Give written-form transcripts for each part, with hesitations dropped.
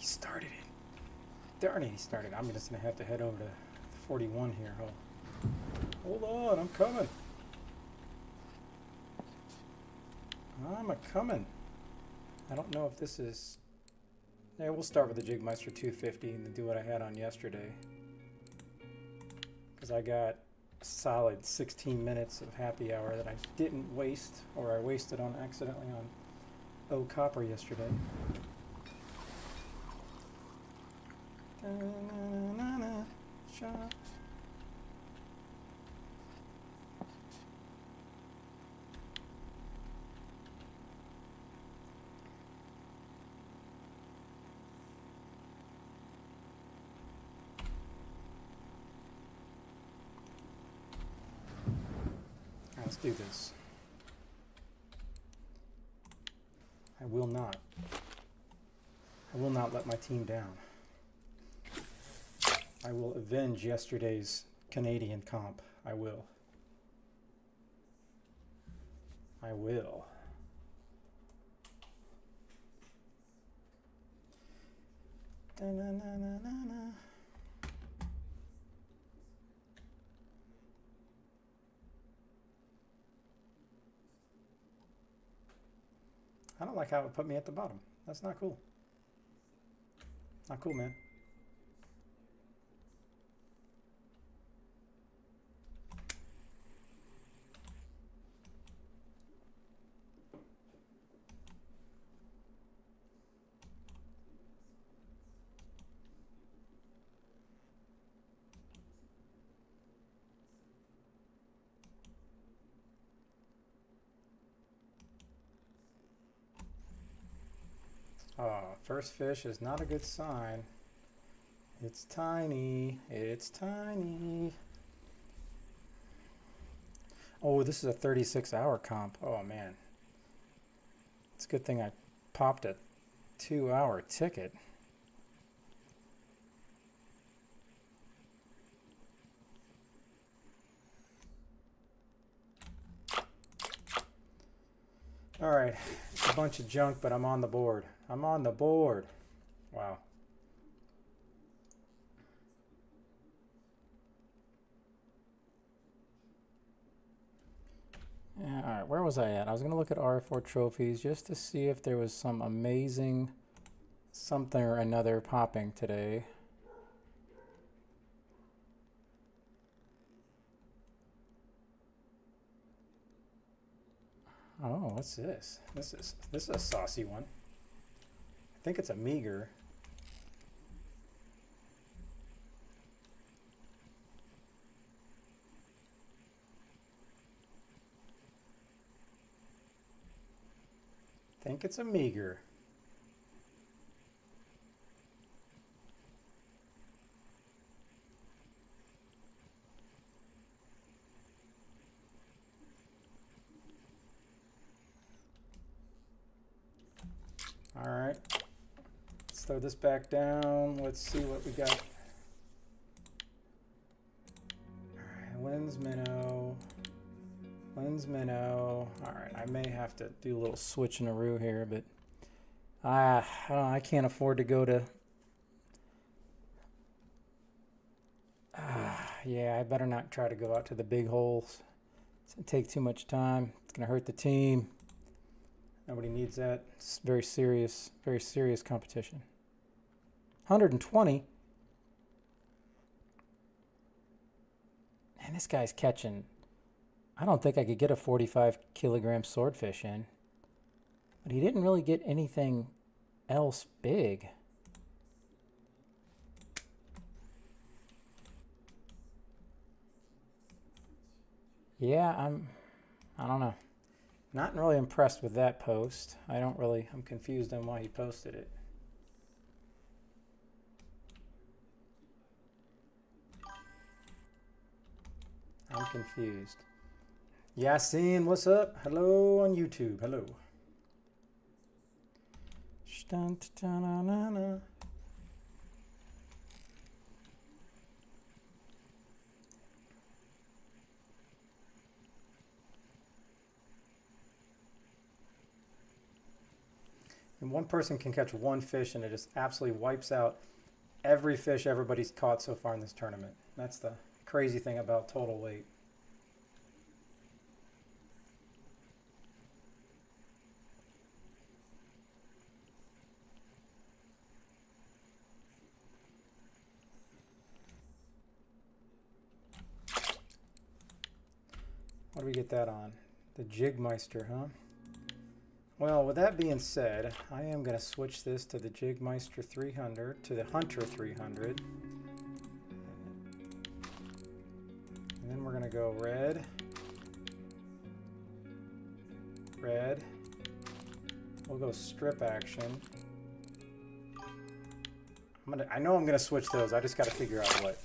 started it. Darn it, he started. I'm just going to have to head over to 41 here. Hold on, I'm coming. I'm a-coming. I don't know if this is... Yeah, we'll start with the Jigmeister 250 and do what I had on yesterday. Because I got a solid 16 minutes of happy hour that I didn't waste, or I wasted on accidentally on O Copper yesterday. Shot. Let's do this. I will not let my team down. I will avenge yesterday's Canadian comp. I will. I will. Da-na-na-na-na-na. I don't like how it put me at the bottom. That's not cool. Not cool, man. First fish is not a good sign. It's tiny. It's tiny. Oh, this is a 36-hour comp. Oh, man. It's a good thing I popped a 2-hour ticket. All right. It's a bunch of junk, but I'm on the board. I'm on the board. Wow. Yeah, all right, where was I at? I was going to look at RF4 trophies just to see if there was some amazing something or another popping today. Oh, what's this? This is a saucy one. I think it's a meager. I think it's a meager. All right. Let's throw this back down. Let's see what we got. All right, lens minnow. Lens minnow. All right, I may have to do a little switch in a roux here, but I can't afford to go to. Yeah, I better not try to go out to the big holes. It's gonna take too much time. It's gonna hurt the team. Nobody needs that. It's very serious competition. 120. And this guy's catching. I don't think I could get a 45-kilogram swordfish in. But he didn't really get anything else big. Yeah, I don't know. Not really impressed with that post. I'm confused on why he posted it. I'm confused. Yassine, what's up? Hello on YouTube. Hello. And one person can catch one fish and it just absolutely wipes out every fish everybody's caught so far in this tournament. That's the crazy thing about total weight. What do we get that on? The Jigmeister, huh? Well, with that being said, I am going to switch this to the Jigmeister 300, to the Hunter 300. And then we're going to go red, red. We'll go strip action. I know I'm going to switch those. I just got to figure out what.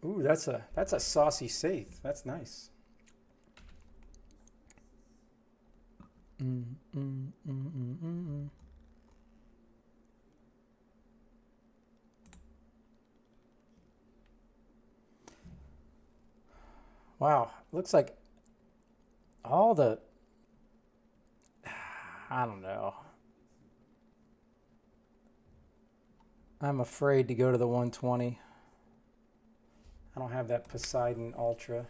Ooh, that's a saucy safe. That's nice. Wow, looks like all the, I don't know. I'm afraid to go to the 120. I don't have that Poseidon Ultra.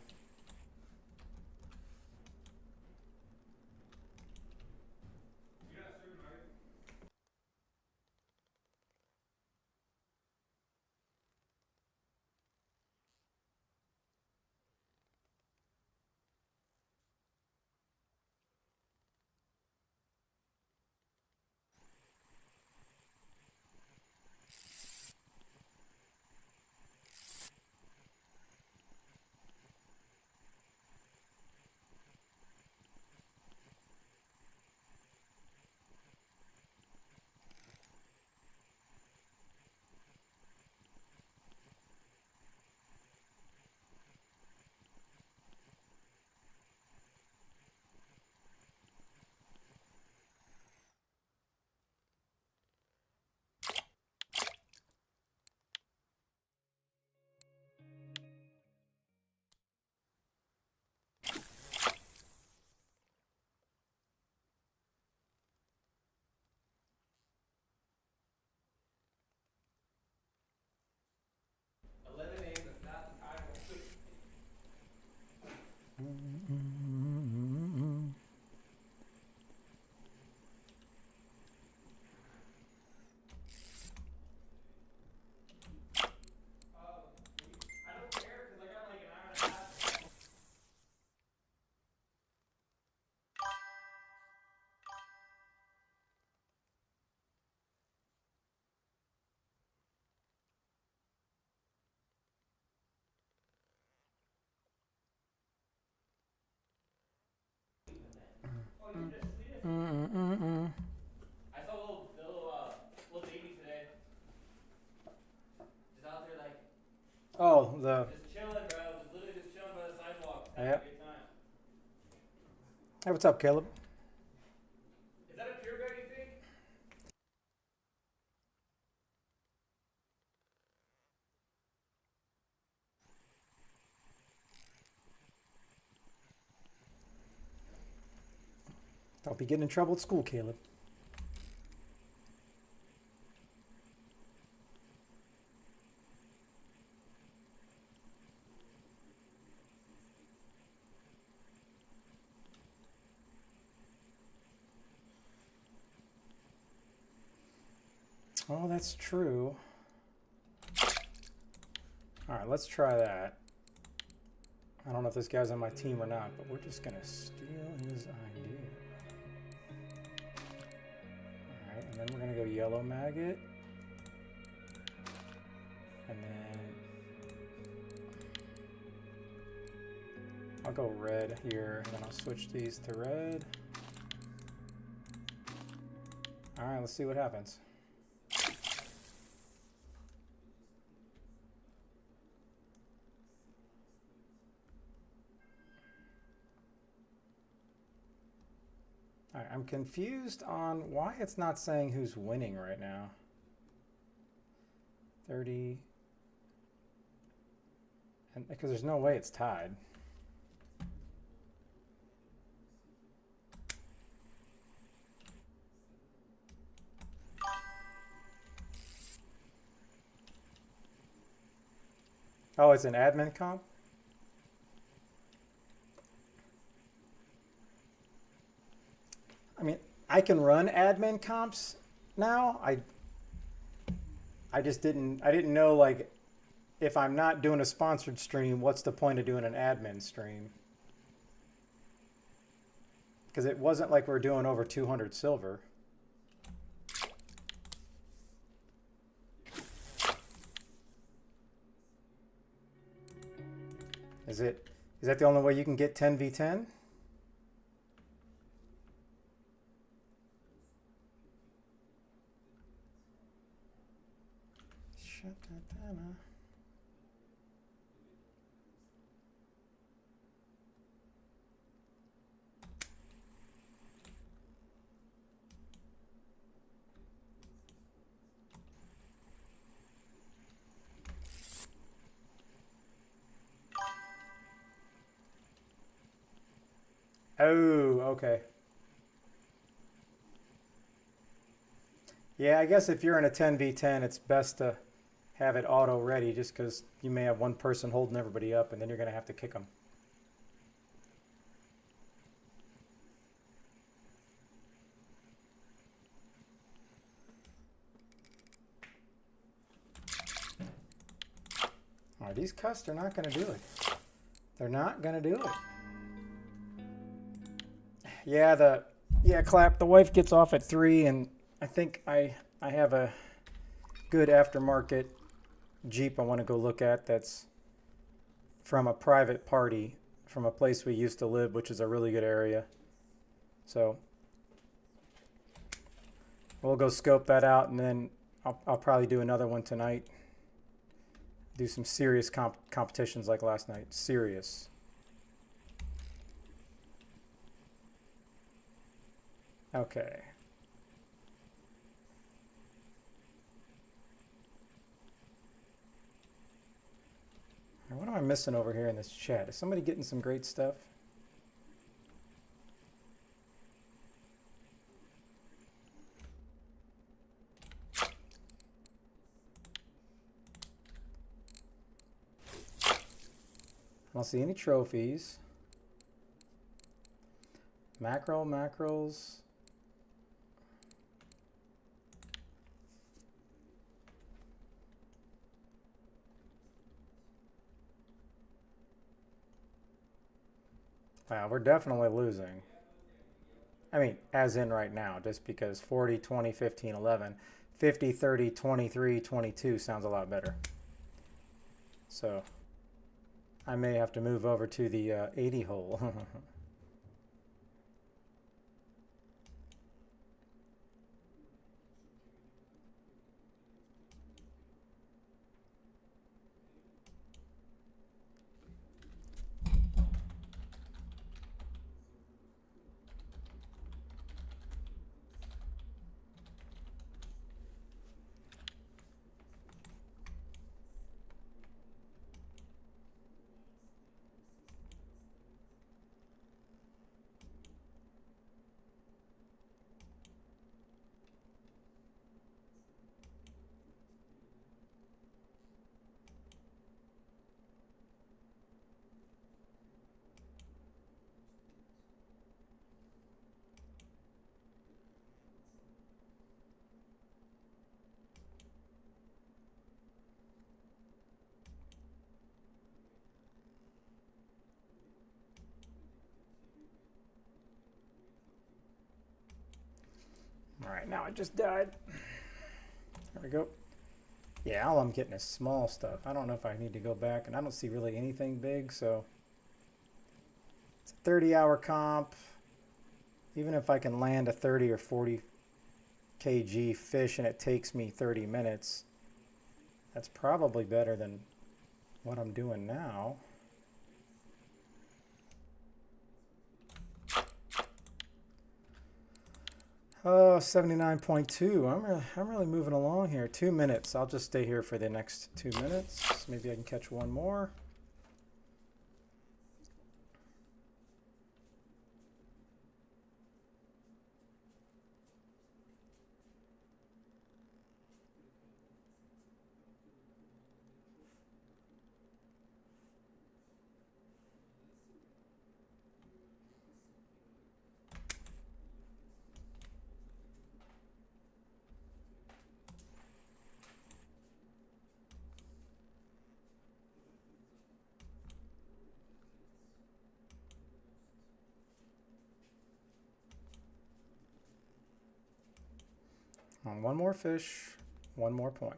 I saw little baby today. Just out there like. Oh, Just chilling, bro. Just literally just chilling by the sidewalk. Having Yep. a good time. Hey, what's up, Caleb? Is that a purebred, you think? Don't be getting in trouble at school, Caleb. Oh, that's true. All right, let's try that. I don't know if this guy's on my team or not, but we're just gonna steal his idea. All right, and then we're gonna go yellow maggot. And then I'll go red here, and then I'll switch these to red. All right, let's see what happens. All right, I'm confused on why it's not saying who's winning right now. 30. And because there's no way it's tied. Oh, it's an admin comp? I mean, I can run admin comps now. I just didn't know, like, if I'm not doing a sponsored stream, what's the point of doing an admin stream? Because it wasn't like we're doing over 200 silver. Is that the only way you can get 10v10? Oh, okay. Yeah, I guess if you're in a 10v10, it's best to have it auto ready just because you may have one person holding everybody up and then you're going to have to kick them. Oh, these custs are not going to do it. They're not going to do it. Yeah, Clap, the wife gets off at 3, and I think I have a good aftermarket Jeep I want to go look at that's from a private party from a place we used to live, which is a really good area. So we'll go scope that out, and then I'll probably do another one tonight. Do some serious competitions like last night. Serious. Okay. What am I missing over here in this chat? Is somebody getting some great stuff? I don't see any trophies. Macros. Wow, we're definitely losing. I mean, as in right now, just because 40, 20, 15, 11, 50, 30, 23, 22 sounds a lot better. So I may have to move over to the 80 hole. All right, now I just died. There we go. Yeah, all I'm getting is small stuff. I don't know if I need to go back, and I don't see really anything big, so it's a 30-hour comp. Even if I can land a 30 or 40 kg fish and it takes me 30 minutes, that's probably better than what I'm doing now. Oh, 79.2. I'm really moving along here. 2 minutes. I'll just stay here for the next 2 minutes. Maybe I can catch one more. On one more fish, one more point.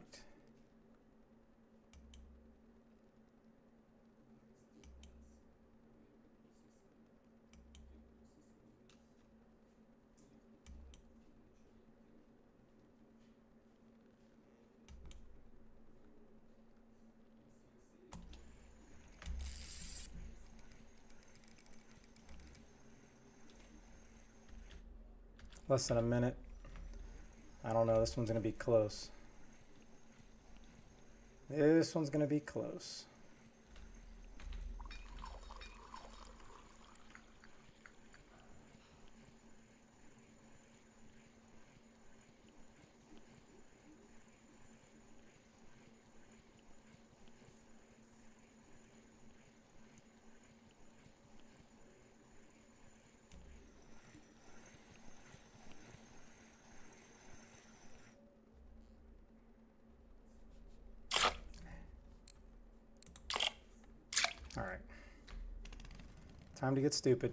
Less than a minute. I don't know, this one's going to be close. This one's going to be close. All right, time to get stupid.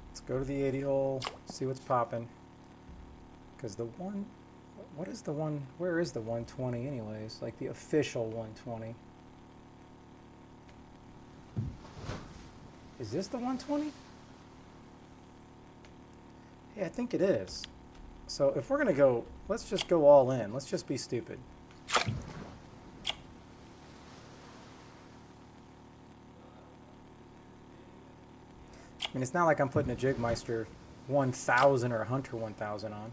Let's go to the 80 hole, see what's popping. Because the one, what is the one, where is the 120 anyways? Like the official 120. Is this the 120? Yeah, I think it is. So if we're gonna go, let's just go all in. Let's just be stupid. I mean, it's not like I'm putting a Jigmeister 1000 or a Hunter 1000 on.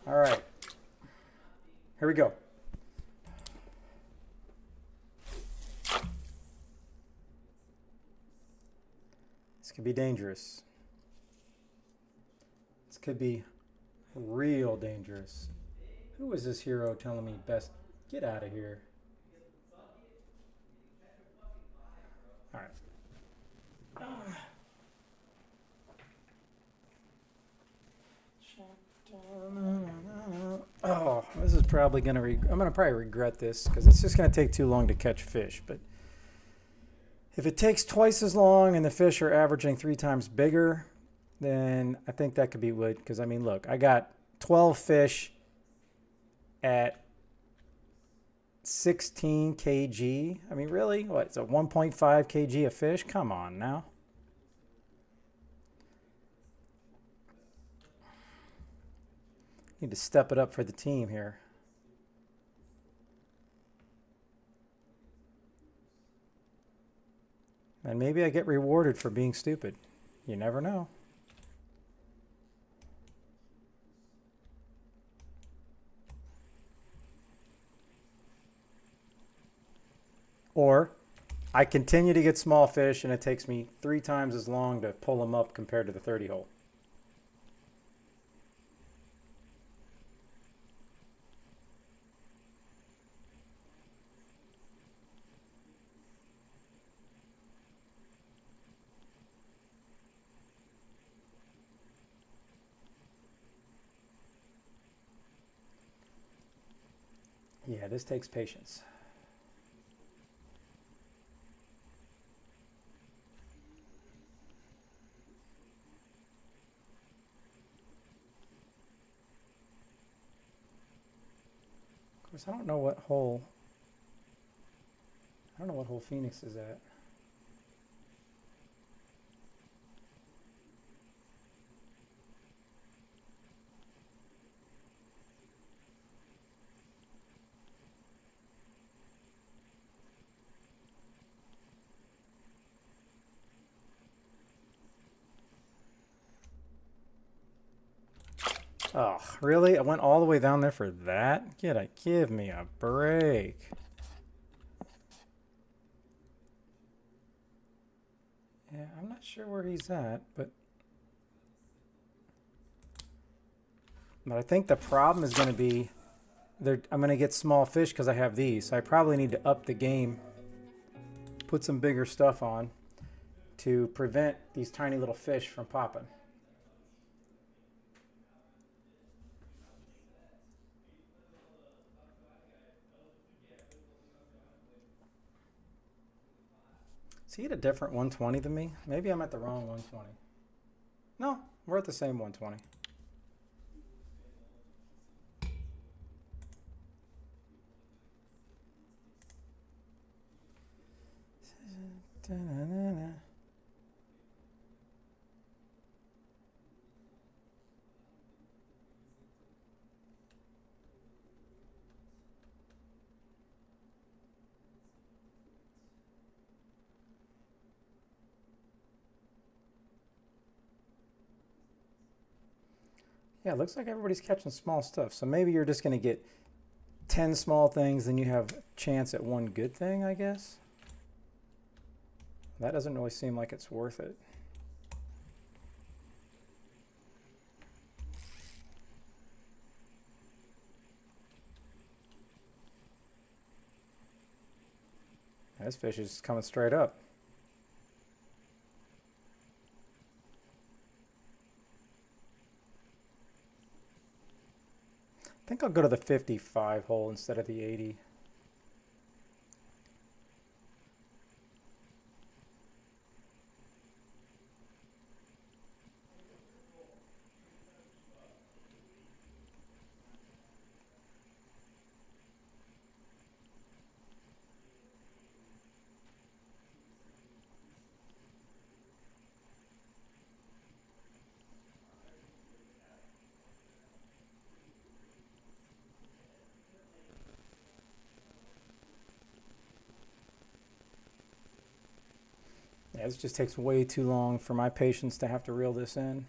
All right, here we go. This could be dangerous. This could be real dangerous. Who is this hero telling me best? Get out of here. All right. Oh, this is probably gonna. I'm gonna probably regret this because it's just gonna take too long to catch fish. But if it takes twice as long and the fish are averaging 3 times bigger, then I think that could be wood. Because I mean, look, I got 12 fish at 16 kg. I mean, really? What? It's a 1.5 kg of fish? Come on now. Need to step it up for the team here. And maybe I get rewarded for being stupid. You never know. Or I continue to get small fish and it takes me 3 times as long to pull them up compared to the 30 hole. Yeah, this takes patience. Of course, I don't know what hole Phoenix is at. Oh, really? I went all the way down there for that? Give me a break. Yeah, I'm not sure where he's at, but I think the problem is going to be I'm going to get small fish because I have these. So I probably need to up the game, put some bigger stuff on to prevent these tiny little fish from popping. Is he at a different 120 than me? Maybe I'm at the wrong 120. No, we're at the same 120. Yeah, it looks like everybody's catching small stuff. So maybe you're just going to get 10 small things, then you have a chance at one good thing, I guess. That doesn't really seem like it's worth it. This fish is coming straight up. I think I'll go to the 55 hole instead of the 80. Yeah, this just takes way too long for my patience to have to reel this in.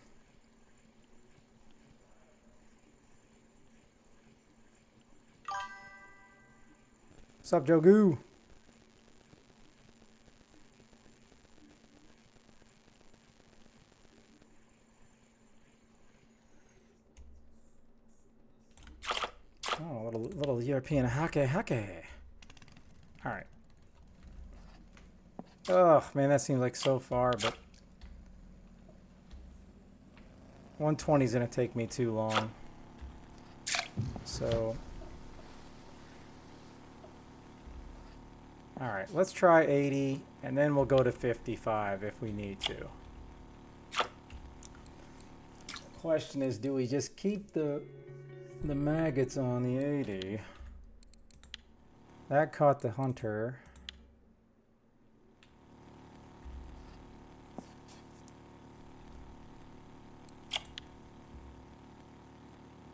What's up, Joe Goo? Oh, a little European hake. All right. Oh, man, that seems like so far, but 120 is going to take me too long. So, all right, let's try 80, and then we'll go to 55 if we need to. The question is, do we just keep the maggots on the 80? That caught the hunter.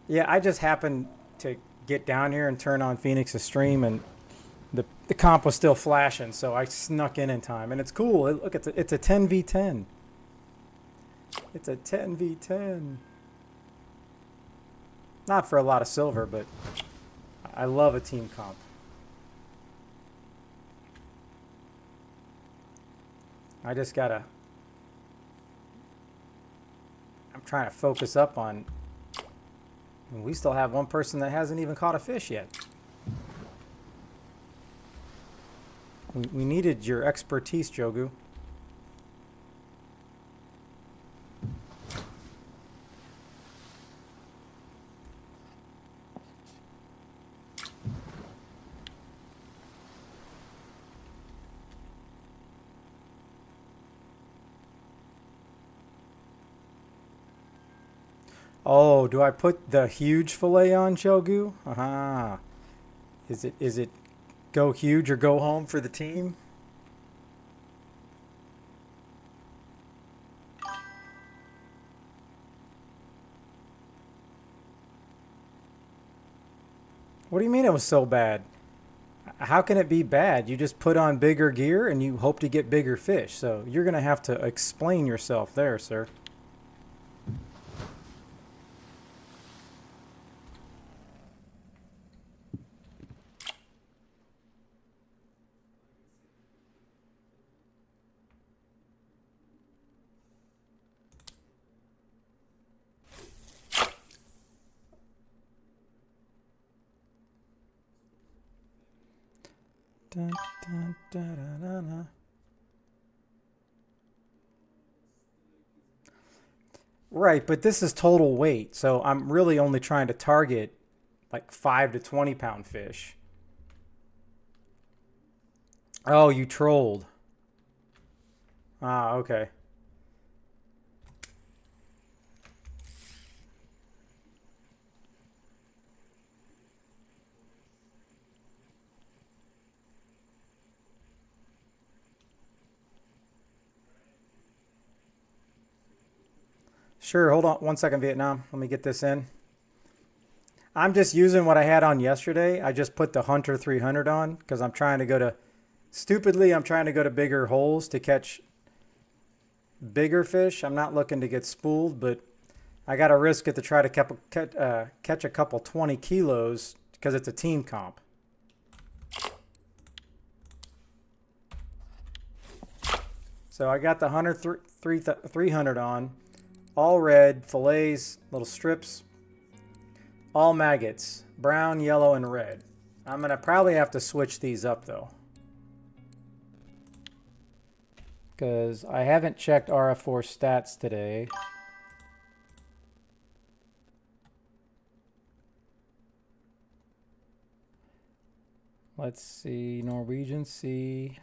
Yeah, I just happened to get down here and turn on Phoenix's stream, and the comp was still flashing, so I snuck in time, and it's cool. Look, it's a 10v10. It's a 10v10. Not for a lot of silver, but I love a team comp. I just gotta... I'm trying to focus up on... We still have one person that hasn't even caught a fish yet. We needed your expertise, Jogu. Oh, do I put the huge fillet on, Shogu? Aha. Is it go huge or go home for the team? What do you mean it was so bad? How can it be bad? You just put on bigger gear and you hope to get bigger fish. So you're going to have to explain yourself there, sir. Dun, dun, dun, dun, dun, dun. Right, but this is total weight, so I'm really only trying to target like 5 to 20 pound fish. Oh, you trolled. Ah, okay. Sure, hold on 1 second, Vietnam. Let me get this in. I'm just using what I had on yesterday. I just put the Hunter 300 on because I'm trying to go to, stupidly, I'm trying to go to bigger holes to catch bigger fish. I'm not looking to get spooled, but I got to risk it to try to catch a couple 20 kilos because it's a team comp. So I got the Hunter 300 on, all red, fillets, little strips, all maggots, brown, yellow, and red. I'm going to probably have to switch these up though, because I haven't checked RF4 stats today. Let's see, Norwegian Sea.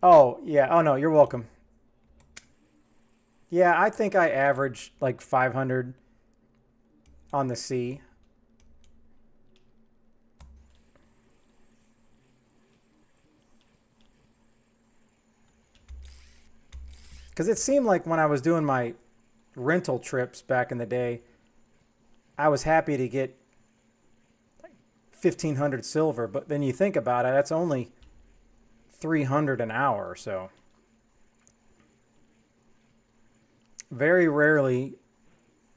Oh, yeah. Oh, no, you're welcome. Yeah, I think I averaged like 500 on the sea. Because it seemed like when I was doing my rental trips back in the day, I was happy to get 1,500 silver. But then you think about it, that's only 300 an hour or so. Very rarely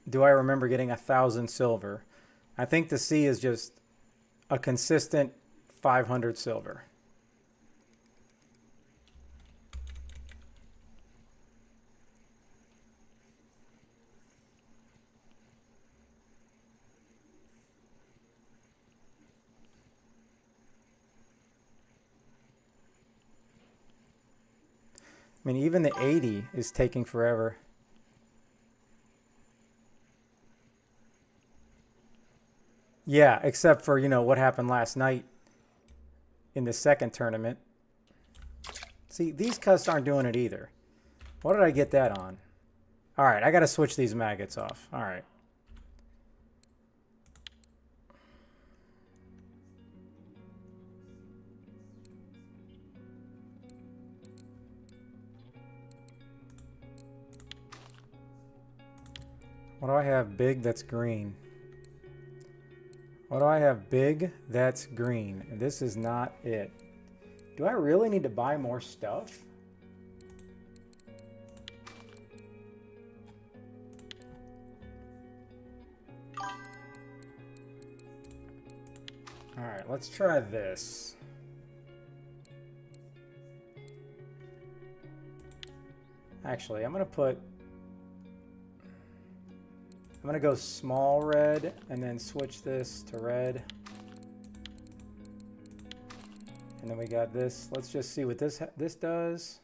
do I remember getting 1,000 silver. I think the sea is just a consistent 500 silver. I mean, even the 80 is taking forever. Yeah, except for, you know, what happened last night in the second tournament. See, these custs aren't doing it either. What did I get that on? All right, I got to switch these maggots off. All right. What do I have big that's green? What do I have big that's green? And this is not it. Do I really need to buy more stuff? All right, let's try this. Actually, I'm going to go small red and then switch this to red. And then we got this. Let's just see what this does.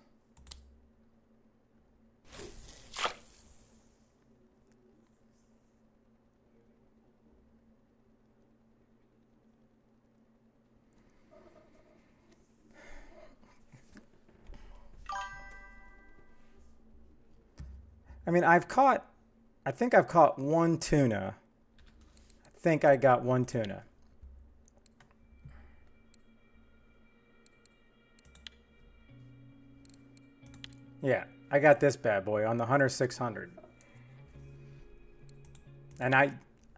I mean, I think I've caught one tuna. I think I got one tuna. Yeah, I got this bad boy on the Hunter 600. And I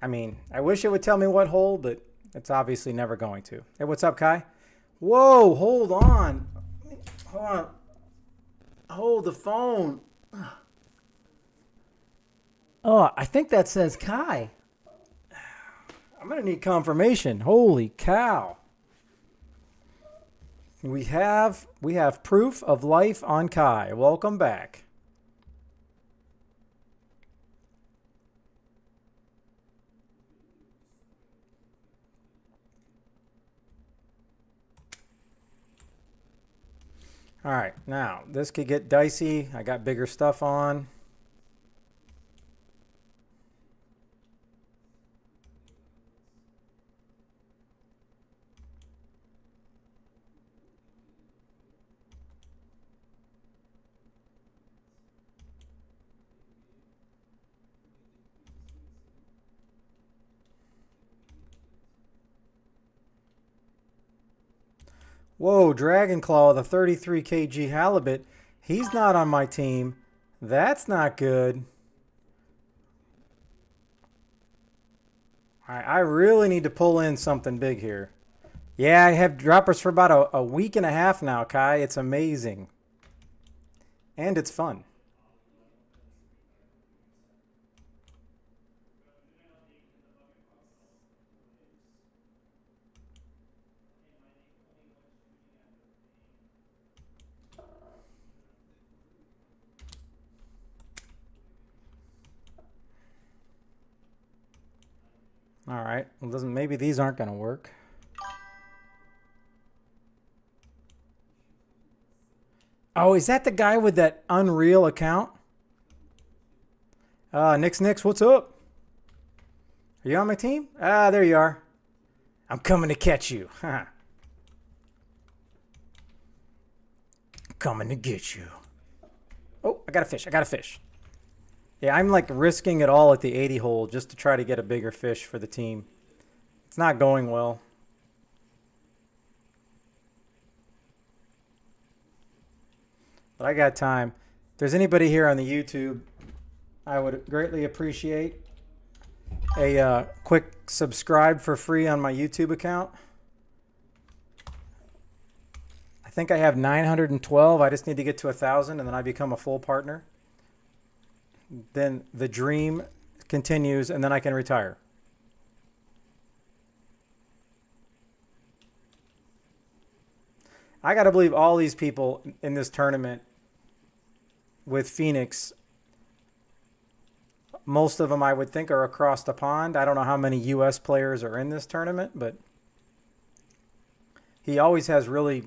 mean, I wish it would tell me what hole, but it's obviously never going to. Hey, what's up, Kai? Whoa, hold on. Hold on. Hold the phone. Oh, I think that says Kai. I'm going to need confirmation. Holy cow. We have proof of life on Kai. Welcome back. All right, now this could get dicey. I got bigger stuff on. Whoa, Dragon Claw, the 33 kg halibut. He's not on my team. That's not good. I really need to pull in something big here. Yeah, I have droppers for about a week and a half now, Kai. It's amazing. And it's fun. All right. Well, maybe these aren't going to work. Oh, is that the guy with that Unreal account? Nix, what's up? Are you on my team? Ah, there you are. I'm coming to catch you. Coming to get you. Oh, I got a fish. I got a fish. Yeah, I'm like risking it all at the 80 hole just to try to get a bigger fish for the team. It's not going well. But I got time. If there's anybody here on the YouTube, I would greatly appreciate a quick subscribe for free on my YouTube account. I think I have 912. I just need to get to 1,000 and then I become a full partner. Then the dream continues and then I can retire. I got to believe all these people in this tournament with Phoenix, most of them I would think are across the pond. I don't know how many U.S. players are in this tournament, but he always has really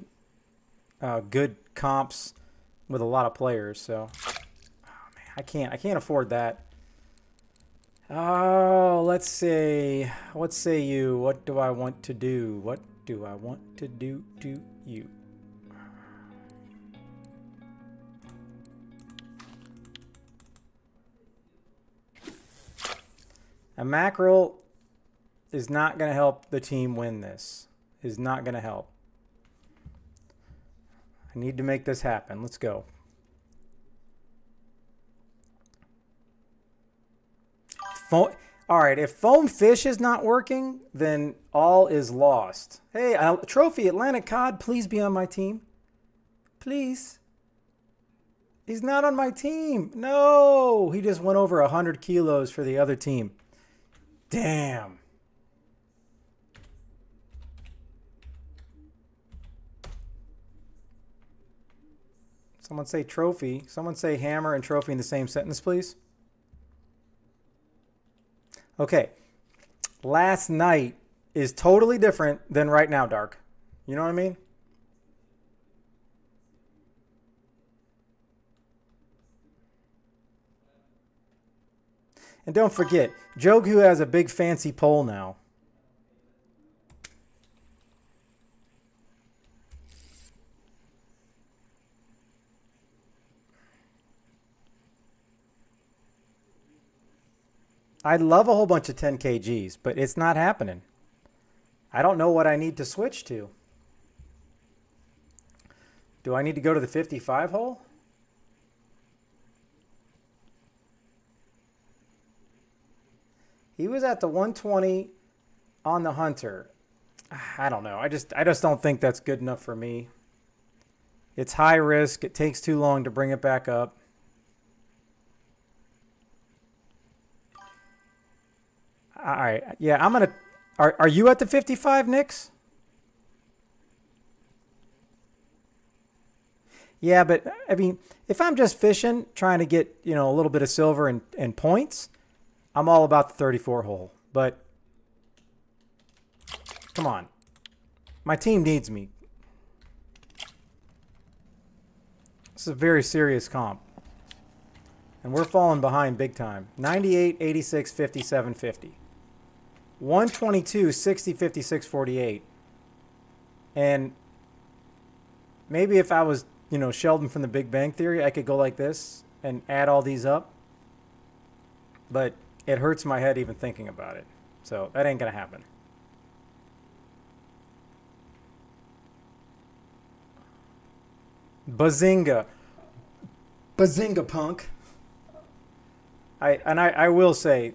good comps with a lot of players. So, oh man, I can't afford that. Oh, let's see. What say you? What do I want to do? What do I want to do to you? A mackerel is not going to help the team win this. Is not going to help. I need to make this happen. Let's go. All right, if foam fish is not working, then all is lost. Hey, Trophy Atlantic Cod, please be on my team. Please. He's not on my team. No, he just went over 100 kilos for the other team. Damn. Someone say trophy. Someone say hammer and trophy in the same sentence, please. Okay. Last night is totally different than right now, Dark. You know what I mean? And don't forget, Jogu has a big fancy pole now. I'd love a whole bunch of 10 kgs, but it's not happening. I don't know what I need to switch to. Do I need to go to the 55 hole? He was at the 120 on the Hunter. I don't know. I just don't think that's good enough for me. It's high risk. It takes too long to bring it back up. All right. Yeah, I'm going to... Are you at the 55, Nix? Yeah, but, I mean, if I'm just fishing, trying to get, you know, a little bit of silver and points, I'm all about the 34 hole. But, come on. My team needs me. This is a very serious comp. And we're falling behind big time. 98, 86, 57, 50. 122, 60, 56, 48. And maybe if I was, you know, Sheldon from the Big Bang Theory, I could go like this and add all these up. But it hurts my head even thinking about it. So that ain't going to happen. Bazinga. Bazinga, punk. I will say,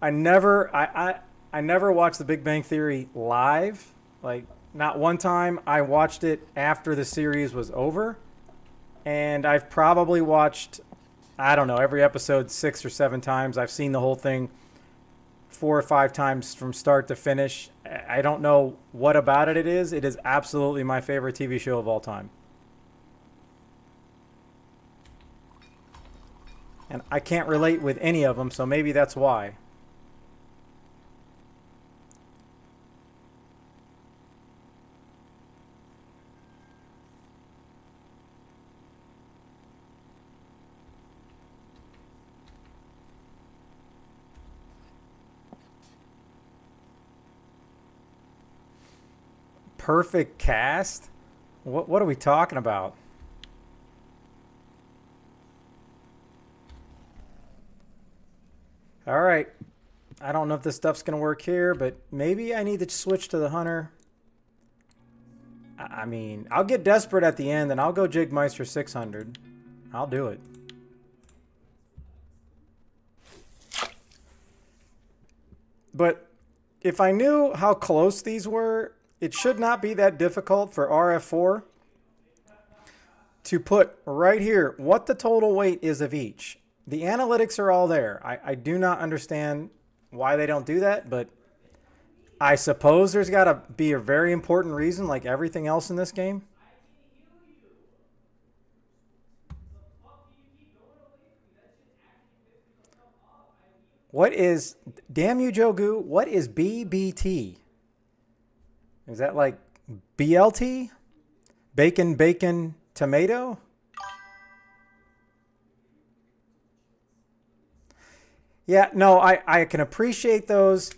I never watched The Big Bang Theory live. Like, not one time. I watched it after the series was over. And I've probably watched, I don't know, every episode 6 or 7 times. I've seen the whole thing 4 or 5 times from start to finish. I don't know what about it is. It is absolutely my favorite TV show of all time. And I can't relate with any of them, so maybe that's why. Perfect cast? What are we talking about? All right. I don't know if this stuff's going to work here, but maybe I need to switch to the hunter. I mean, I'll get desperate at the end and I'll go Jigmeister 600. I'll do it. But if I knew how close these were, it should not be that difficult for RF4 to put right here what the total weight is of each. The analytics are all there. I do not understand why they don't do that, but I suppose there's got to be a very important reason, like everything else in this game. What is, damn you, Jogu, what is BBT? Is that like BLT? Bacon, bacon, tomato? Yeah, no, I can appreciate those.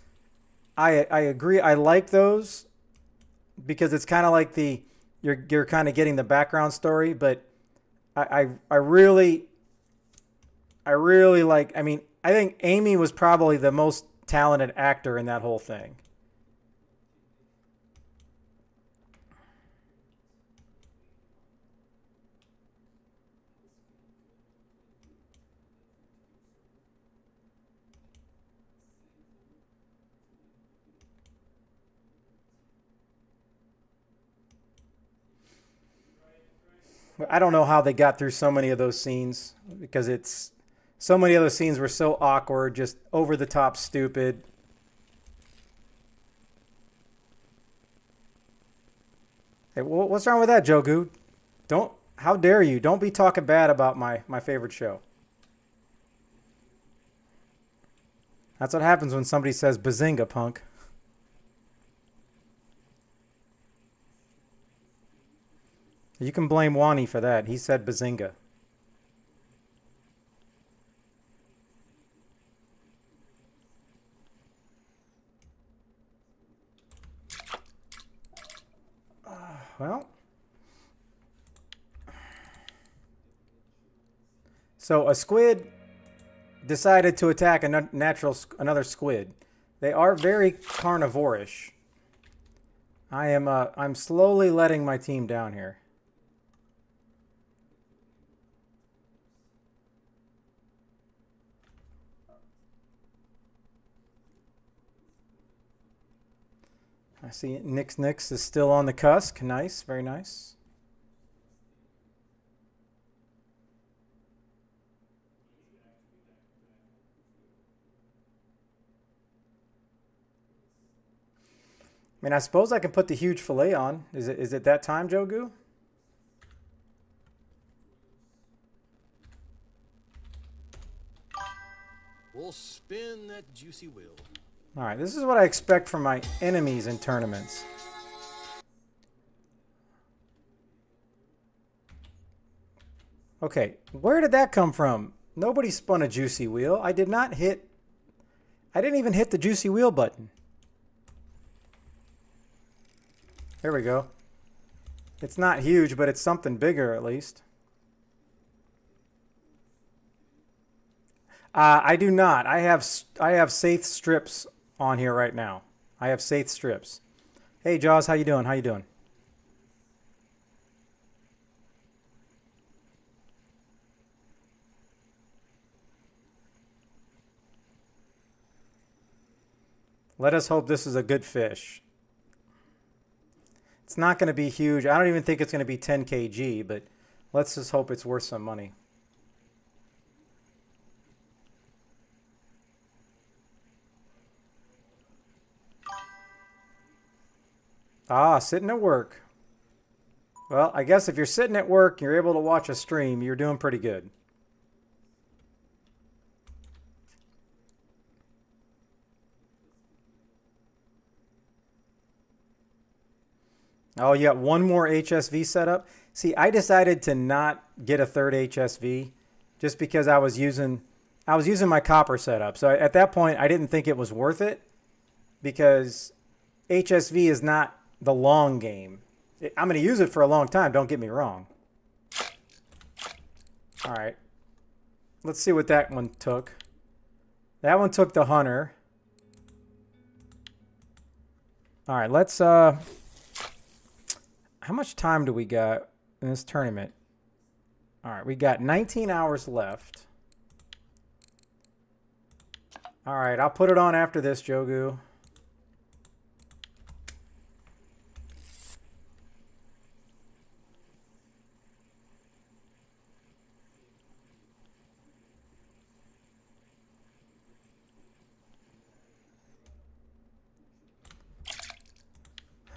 I agree. I like those because it's kind of like the you're kind of getting the background story, but I really like, I mean, I think Amy was probably the most talented actor in that whole thing. I don't know how they got through so many of those scenes because it's so many of those scenes were so awkward, just over the top stupid. Hey, what's wrong with that, Jogu? Don't, how dare you? Don't be talking bad about my favorite show. That's what happens when somebody says bazinga, punk. You can blame Wani for that. He said bazinga. Well. So a squid decided to attack another squid. They are very carnivorish. I'm slowly letting my team down here. I see Nix is still on the cusp. Nice, very nice. I mean, I suppose I can put the huge fillet on. Is it that time, Jogu? We'll spin that juicy wheel. All right, this is what I expect from my enemies in tournaments. Okay, where did that come from? Nobody spun a juicy wheel. I didn't even hit the juicy wheel button. There we go. It's not huge, but it's something bigger at least. I do not. I have Saith strips on here right now. I have Saith strips. Hey Jaws, how you doing? How you doing? Let us hope this is a good fish. It's not going to be huge. I don't even think it's going to be 10 kg, but let's just hope it's worth some money. Ah, sitting at work. Well, I guess if you're sitting at work and you're able to watch a stream, you're doing pretty good. Oh, you got one more HSV setup? See, I decided to not get a third HSV just because I was using my copper setup. So at that point, I didn't think it was worth it because HSV is not the long game. I'm going to use it for a long time, don't get me wrong. All right. Let's see what that one took. That one took the hunter. All right, let's how much time do we got in this tournament? All right, we got 19 hours left. All right, I'll put it on after this, Jogu.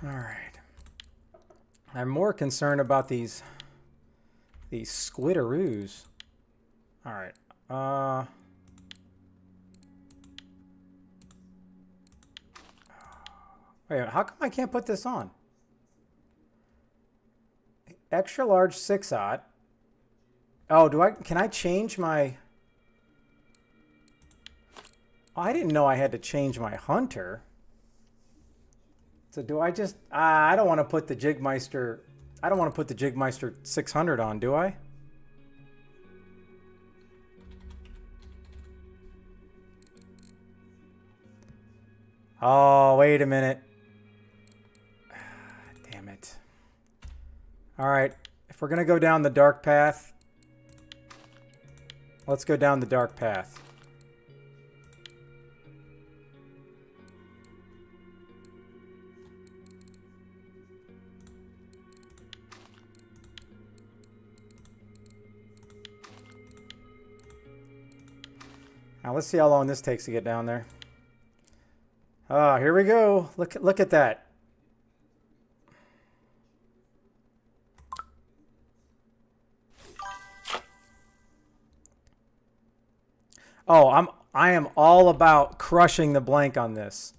All right. I'm more concerned about these squidaroos. All right. Wait, how come I can't put this on? Extra large 6/0. Oh, can I change my... Oh, I didn't know I had to change my hunter. So do I just... I don't want to put the Jigmeister... I don't want to put the Jigmeister 600 on, do I? Oh, wait a minute. Damn it. All right. If we're going to go down the dark path, let's go down the dark path. Now let's see how long this takes to get down there. Ah, here we go. Look at that. Oh, I am all about crushing the blank on this.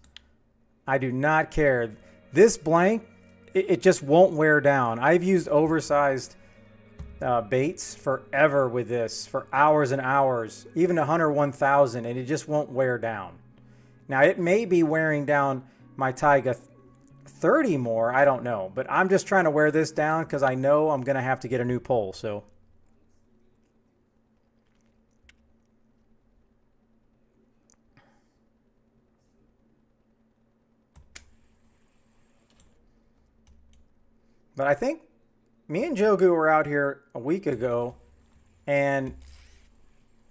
I do not care. This blank, it just won't wear down. I've used oversized baits forever with this, for hours and hours, even a Hunter 1000, and it just won't wear down. Now, it may be wearing down my Taiga 30 more, I don't know, but I'm just trying to wear this down because I know I'm going to have to get a new pole, so... But I think me and Jogu were out here a week ago, and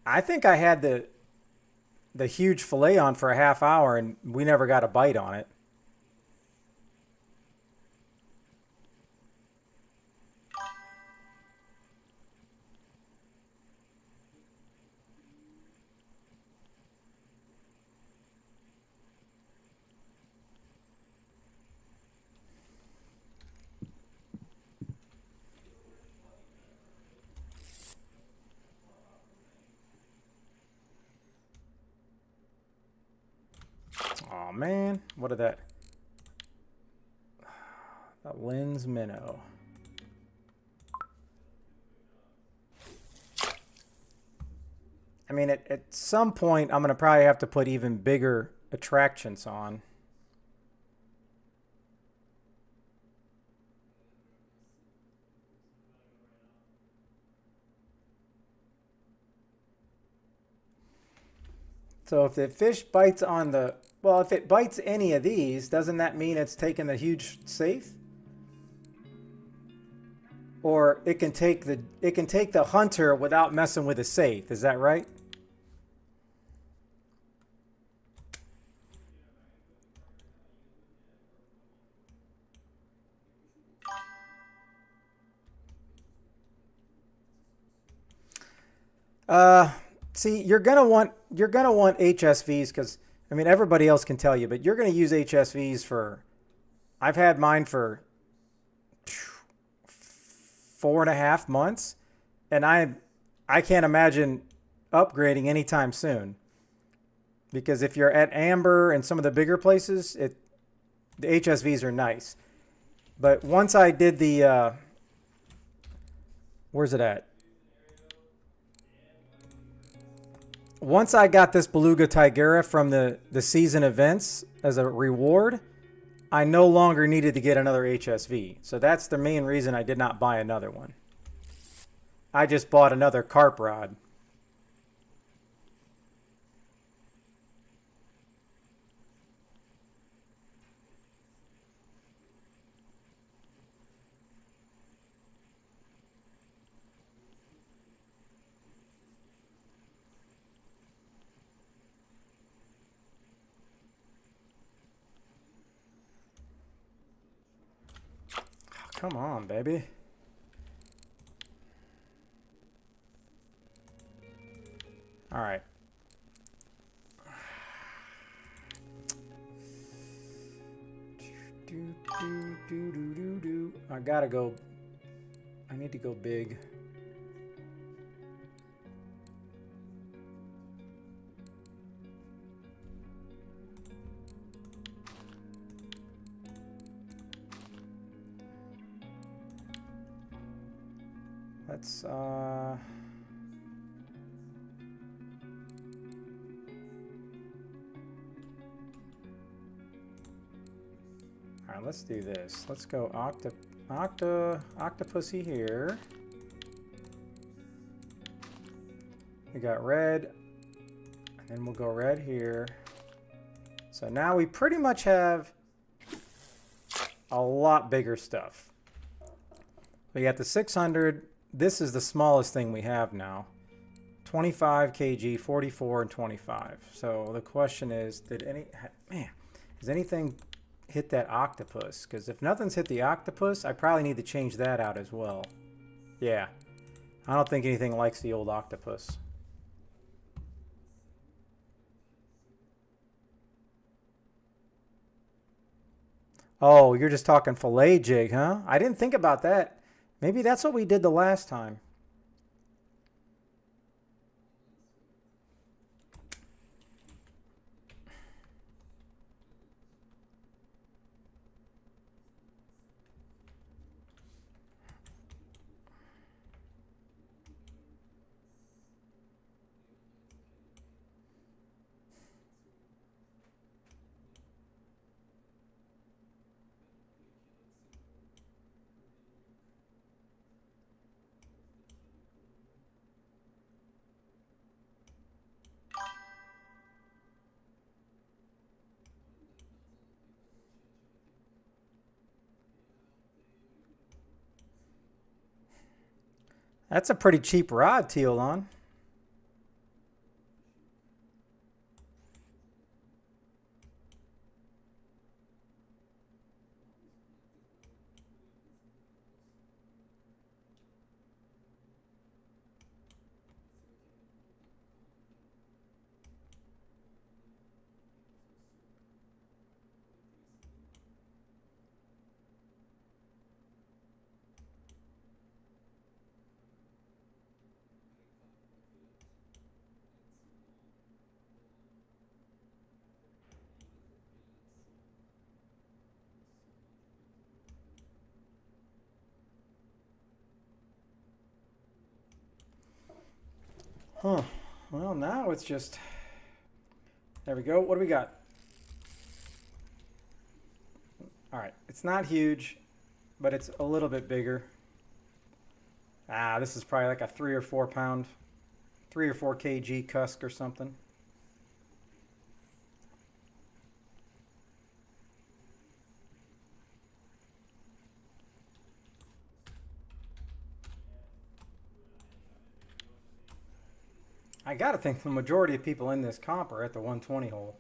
I think I had the huge fillet on for a half hour, and we never got a bite on it. Oh man, what is that? That lens minnow. I mean, at some point, I'm going to probably have to put even bigger attractions on. So if the fish bites on the... Well, if it bites any of these, doesn't that mean it's taking the huge safe? Or it can take the hunter without messing with the safe. Is that right? See, you're gonna want HSVs because I mean everybody else can tell you, but you're gonna use HSVs for. I've had mine for 4.5 months, and I can't imagine upgrading anytime soon. Because if you're at Amber and some of the bigger places, the HSVs are nice. But once I did the where's it at? Once I got this Beluga Tigera from the season events as a reward, I no longer needed to get another HSV. So that's the main reason I did not buy another one. I just bought another carp rod. Come on, baby. All right. I gotta go. I need to go big. Let's all right, let's do this. Let's go octopusy here. We got red, and then we'll go red here. So now we pretty much have a lot bigger stuff. We got the 600. This is the smallest thing we have now. 25 kg, 44, and 25. So the question is, has anything hit that octopus? Because if nothing's hit the octopus, I probably need to change that out as well. Yeah, I don't think anything likes the old octopus. Oh, you're just talking fillet jig, huh? I didn't think about that. Maybe that's what we did the last time. That's a pretty cheap rod, Teolon. Huh. Well, now it's just... There we go. What do we got? All right. It's not huge, but it's a little bit bigger. Ah, this is probably like a 3 or 4 pound, 3 or 4 kg cusk or something. I gotta think the majority of people in this comp are at the 120 hole.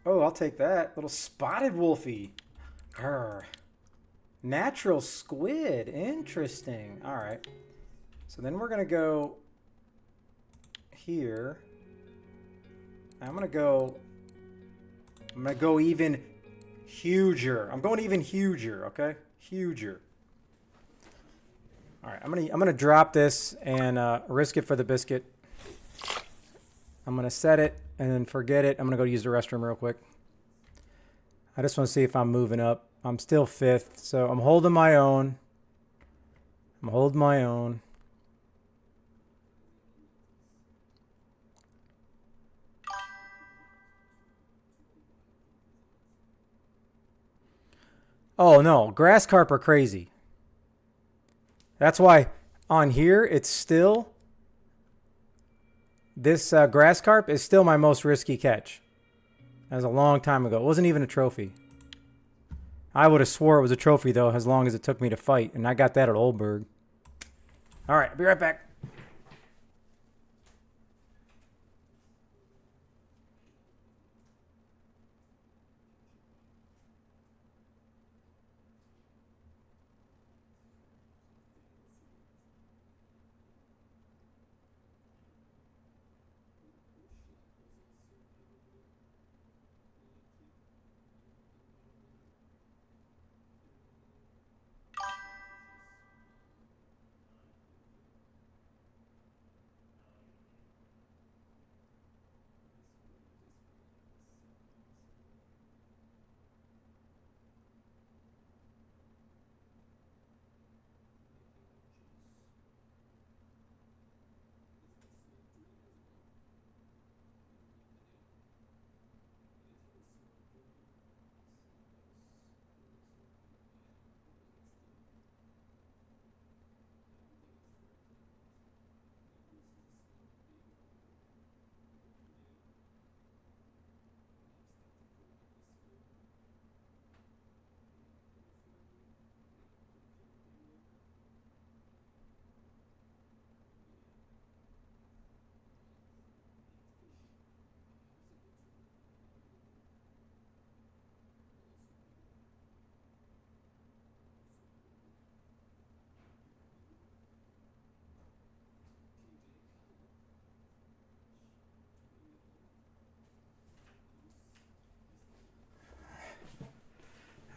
Oh, I'll take that. Little spotted wolfie. Grr. Natural squid. Interesting. All right. So then we're going to go here. I'm going to go even huger. I'm going even huger, okay? Huger. All right, I'm gonna drop this and risk it for the biscuit. I'm gonna set it and then forget it. I'm gonna go use the restroom real quick. I just want to see if I'm moving up. I'm still 5th, so I'm holding my own. I'm holding my own. Oh no, grass carp are crazy. That's why on here it's still, this grass carp is still my most risky catch. That was a long time ago. It wasn't even a trophy. I would have swore it was a trophy though, as long as it took me to fight, and I got that at Oldberg. All right, I'll be right back.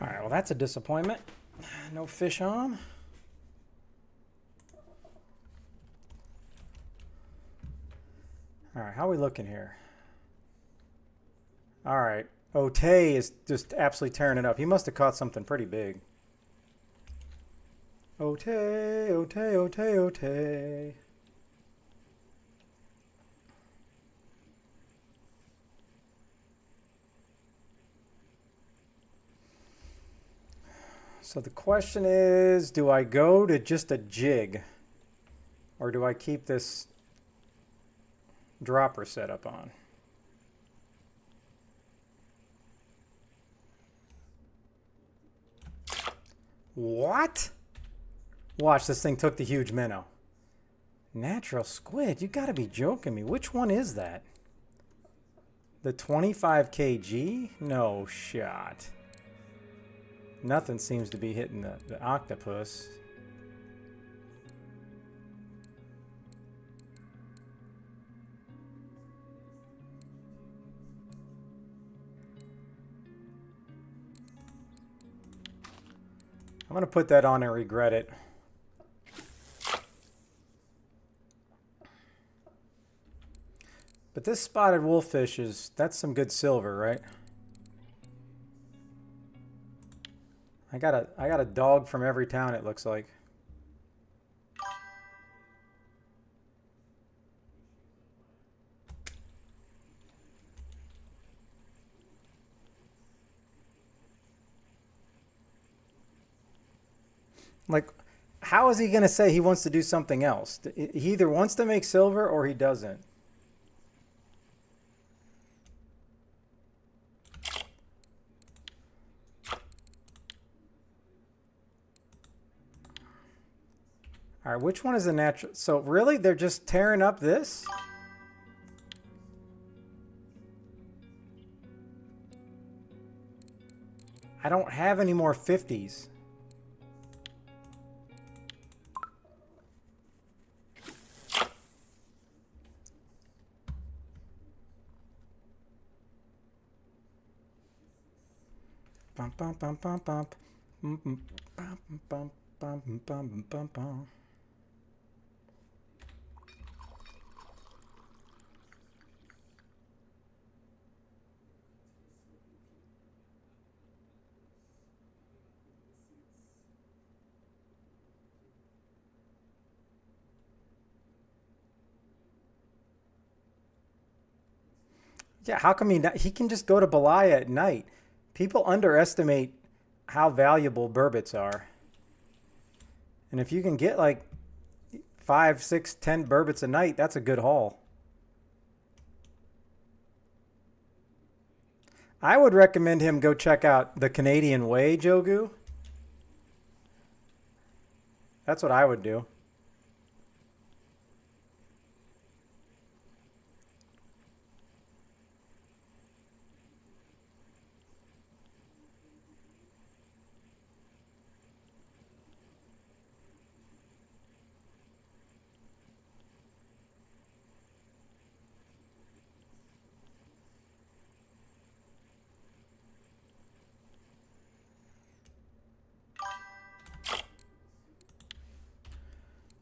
All right, well, that's a disappointment. No fish on. All right, how are we looking here? All right, Otay is just absolutely tearing it up. He must have caught something pretty big. Otay, Otay, Otay, Otay. So the question is, do I go to just a jig, or do I keep this dropper set up on? What? Watch, this thing took the huge minnow. Natural squid, you gotta be joking me. Which one is that? The 25 kg? No shot. Nothing seems to be hitting the octopus. I'm going to put that on and regret it. But this spotted wolffish that's some good silver, right? I got a dog from every town, it looks like. Like, how is he going to say he wants to do something else? He either wants to make silver or he doesn't. All right, which one is the natural? So really, they're just tearing up this? I don't have any more 50s. Bum bum bum bum bum. Bum bum bum bum bum bum bum bum. Yeah, how come he can just go to Belaya at night? People underestimate how valuable burbits are. And if you can get like 5, 6, 10 burbits a night, that's a good haul. I would recommend him go check out the Canadian Way, Jogu. That's what I would do.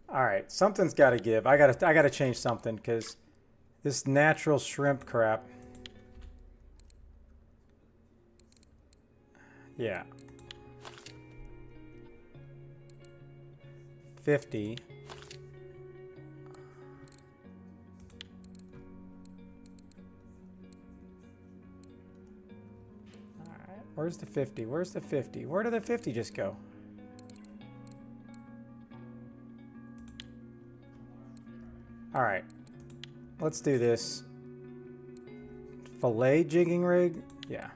All right, something's got to give. I gotta change something because this natural shrimp crap. Yeah. 50. All right, where's the 50? Where's the 50? Where did the 50 just go? All right, let's do this. Fillet jigging rig? Yeah.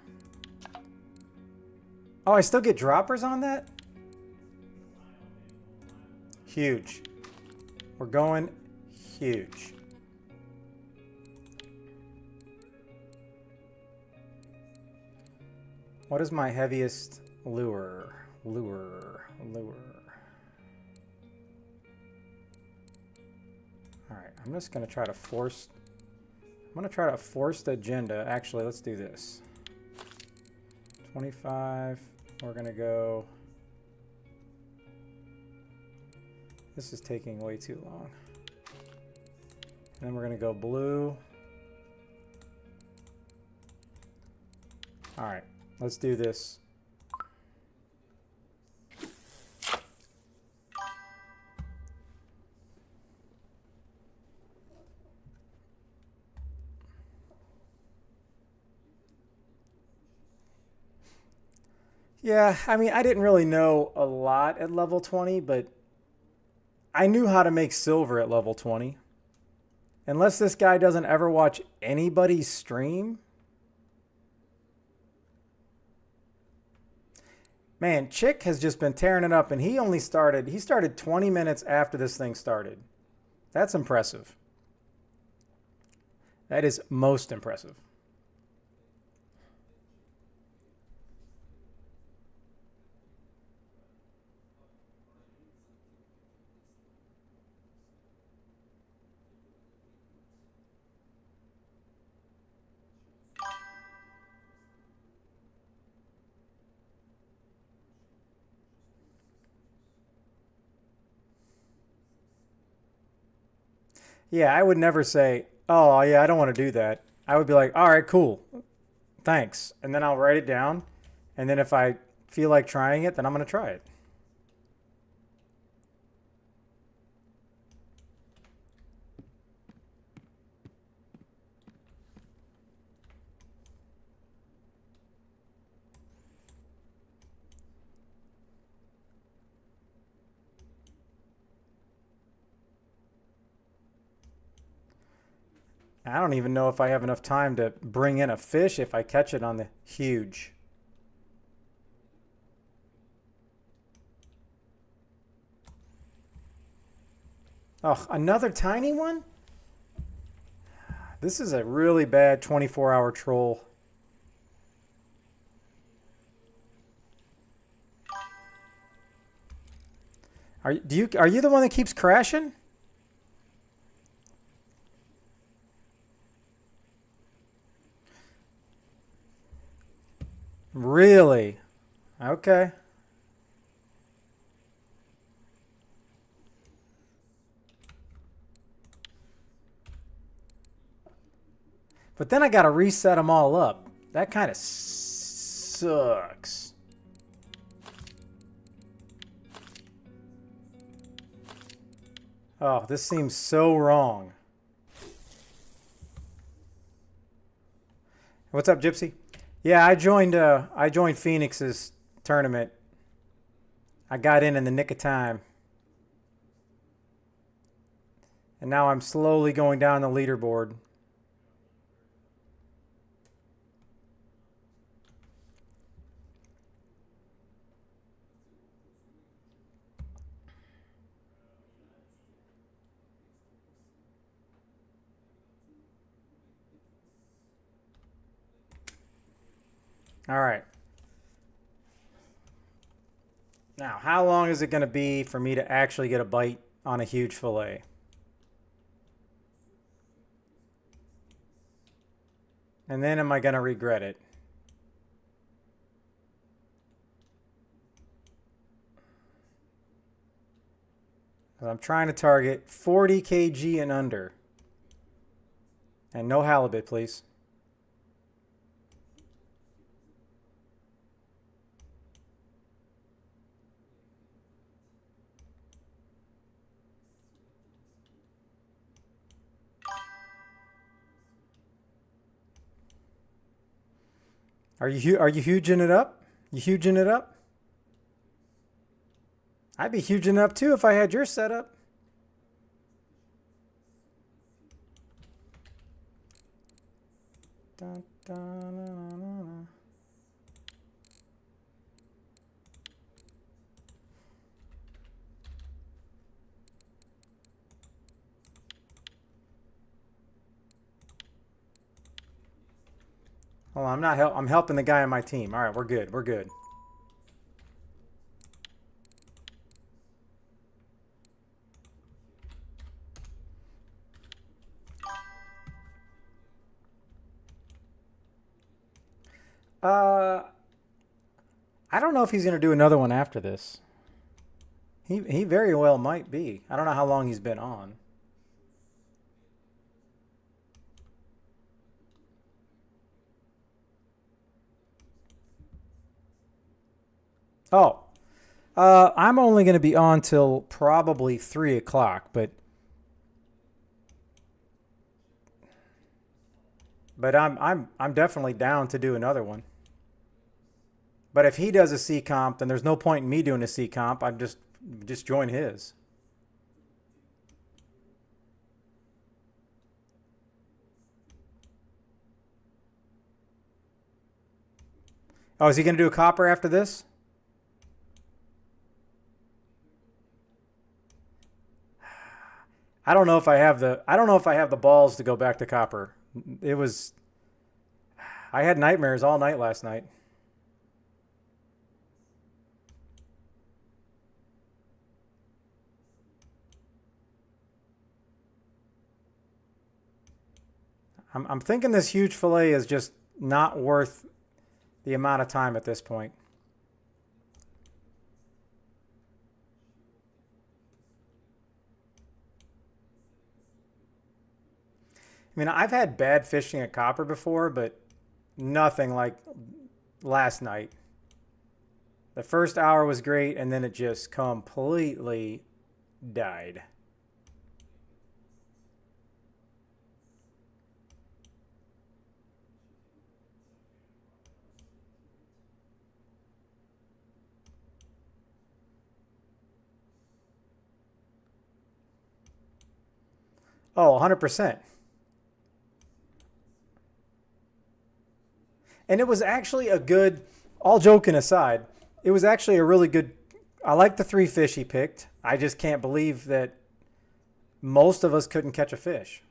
Oh, I still get droppers on that? Huge. We're going huge. What is my heaviest lure? Lure. All right, I'm just gonna try to force. I'm gonna try to force the agenda. Actually, let's do this. 25. We're gonna go. This is taking way too long. And then we're gonna go blue. All right, let's do this. Yeah, I mean, I didn't really know a lot at level 20, but I knew how to make silver at level 20. Unless this guy doesn't ever watch anybody's stream. Man, Chick has just been tearing it up, and he started 20 minutes after this thing started. That's impressive. That is most impressive. Yeah, I would never say, oh, yeah, I don't want to do that. I would be like, all right, cool. Thanks. And then I'll write it down. And then if I feel like trying it, then I'm going to try it. I don't even know if I have enough time to bring in a fish if I catch it on the huge. Oh, another tiny one? This is a really bad 24-hour troll. Are you the one that keeps crashing? Really? Okay. But then I got to reset them all up. That kind of sucks. Oh, this seems so wrong. What's up, Gypsy? Yeah, I joined Phoenix's tournament. I got in the nick of time. And now I'm slowly going down the leaderboard. All right. Now, how long is it going to be for me to actually get a bite on a huge fillet? And then am I going to regret it? I'm trying to target 40 kg and under. And no halibut, please. Are you huging it up? You huging it up? I'd be huging it up too if I had your setup. Dun, dun, dun, dun, dun. Oh, I'm helping the guy on my team. All right, we're good. We're good. I don't know if he's going to do another one after this. He very well might be. I don't know how long he's been on. Oh, I'm only going to be on till probably 3 o'clock, but I'm definitely down to do another one. But if he does a C comp, then there's no point in me doing a C comp. I'm just join his. Oh, is he going to do a copper after this? I don't know if I have the balls to go back to copper. I had nightmares all night last night. I'm thinking this huge fillet is just not worth the amount of time at this point. I mean, I've had bad fishing at copper before, but nothing like last night. The first hour was great, and then it just completely died. Oh, 100%. And it was actually a good, all joking aside, it was actually a really good, I like the 3 fish he picked. I just can't believe that most of us couldn't catch a fish.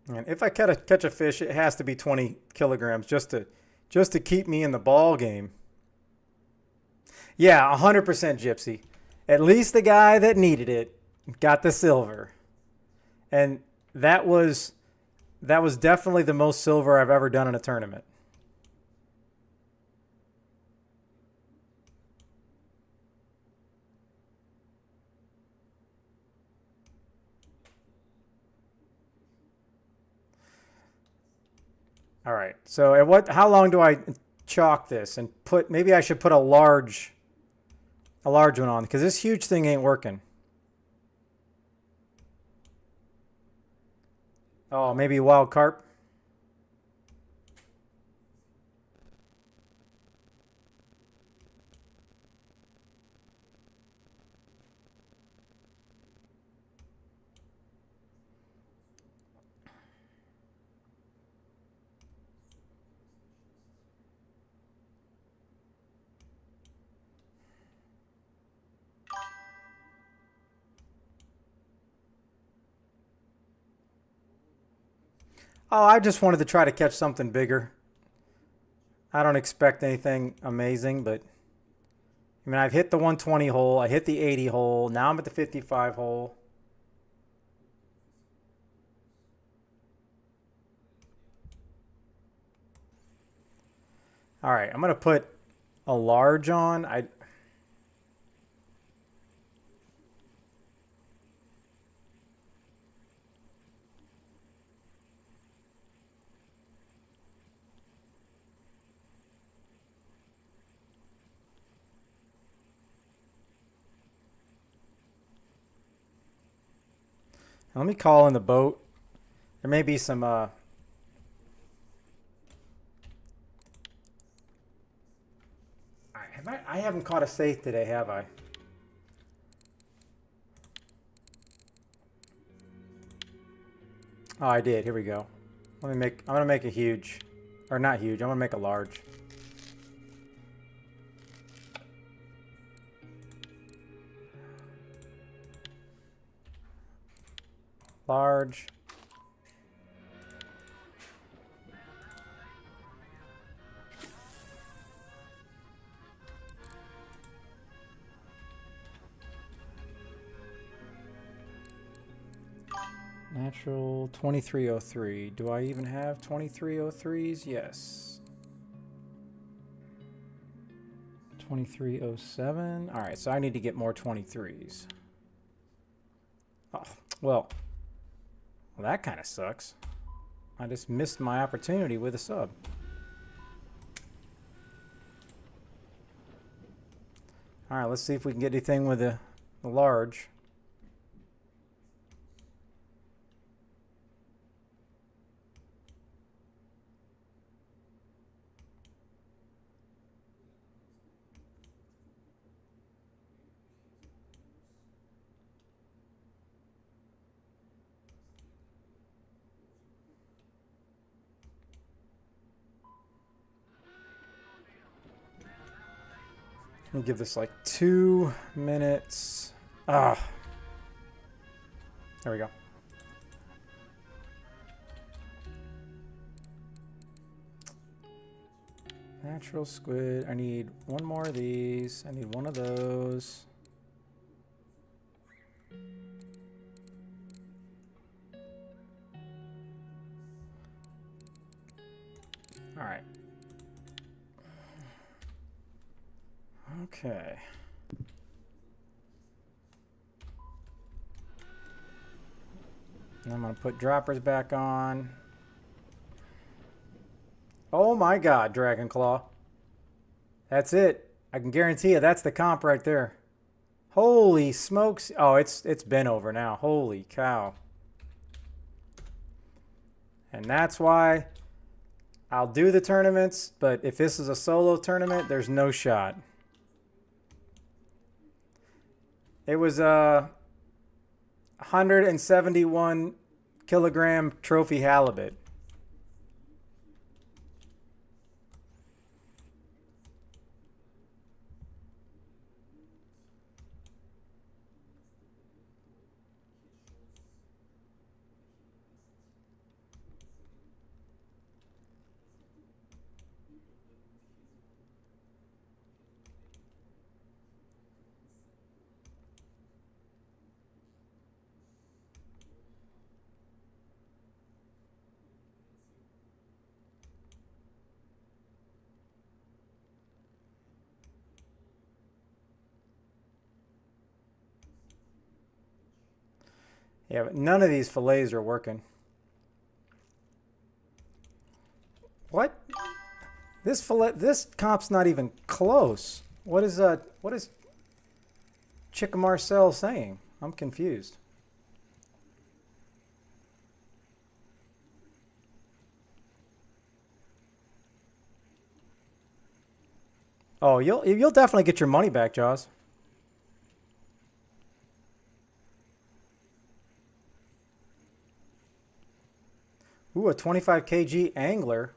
And if I catch a fish, it has to be 20 kilograms just to keep me in the ball game. Yeah, 100% Gypsy. At least the guy that needed it got the silver. And that was definitely the most silver I've ever done in a tournament. All right. So how long do I chalk this and maybe I should put a large one on because this huge thing ain't working. Oh, maybe wild carp. Oh, I just wanted to try to catch something bigger. I don't expect anything amazing, but I mean, I've hit the 120 hole, I hit the 80 hole, now I'm at the 55 hole. All right, I'm going to put a large on. Let me call in the boat. There may be some I haven't caught a safe today, have I? Oh, I did. Here we go. I'm gonna make a huge, or not huge. I'm gonna make a large. Large. Natural 2303. Do I even have 2303s? Yes. 2307. All right, so I need to get more 23s. Oh, well, that kind of sucks. I just missed my opportunity with a sub. All right, let's see if we can get anything with the large. I'll give this like 2 minutes. Ah. There we go. Natural squid. I need one more of these. I need one of those. All right. Okay. And I'm going to put droppers back on. Oh my God, Dragon Claw. That's it. I can guarantee you that's the comp right there. Holy smokes. Oh, it's been over now. Holy cow. And that's why I'll do the tournaments, but if this is a solo tournament, there's no shot. It was a 171 kilogram trophy halibut. Yeah, but none of these fillets are working. What? This fillet, this comp's not even close. What is Chicken Marcel saying? I'm confused. Oh, you'll definitely get your money back, Jaws. Ooh, a 25 kg angler.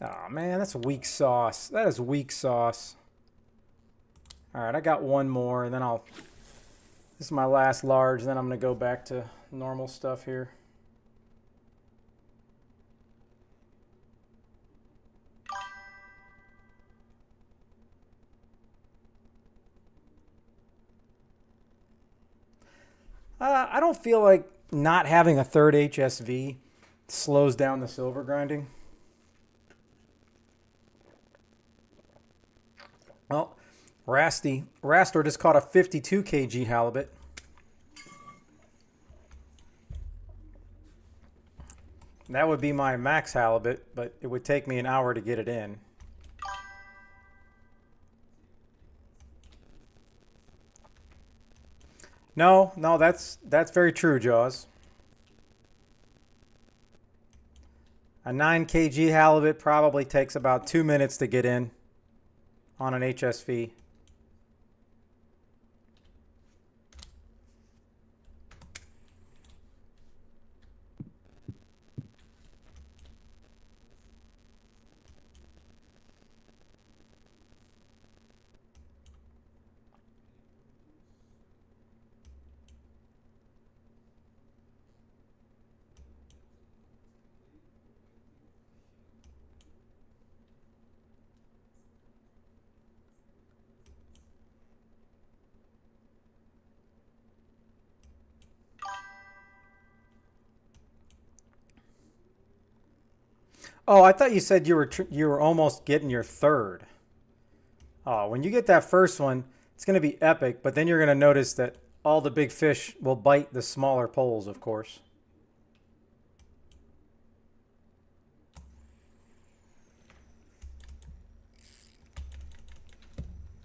Oh man, that's weak sauce. That is weak sauce. All right, I got one more, and then this is my last large, then I'm gonna go back to normal stuff here. I don't feel like not having a third HSV slows down the silver grinding. Well, Rastor just caught a 52 kg halibut. That would be my max halibut, but it would take me an hour to get it in. No, that's very true, Jaws. A 9 kg halibut probably takes about 2 minutes to get in on an HSV. Oh, I thought you said you were almost getting your third. Oh, when you get that first one, it's going to be epic, but then you're going to notice that all the big fish will bite the smaller poles, of course.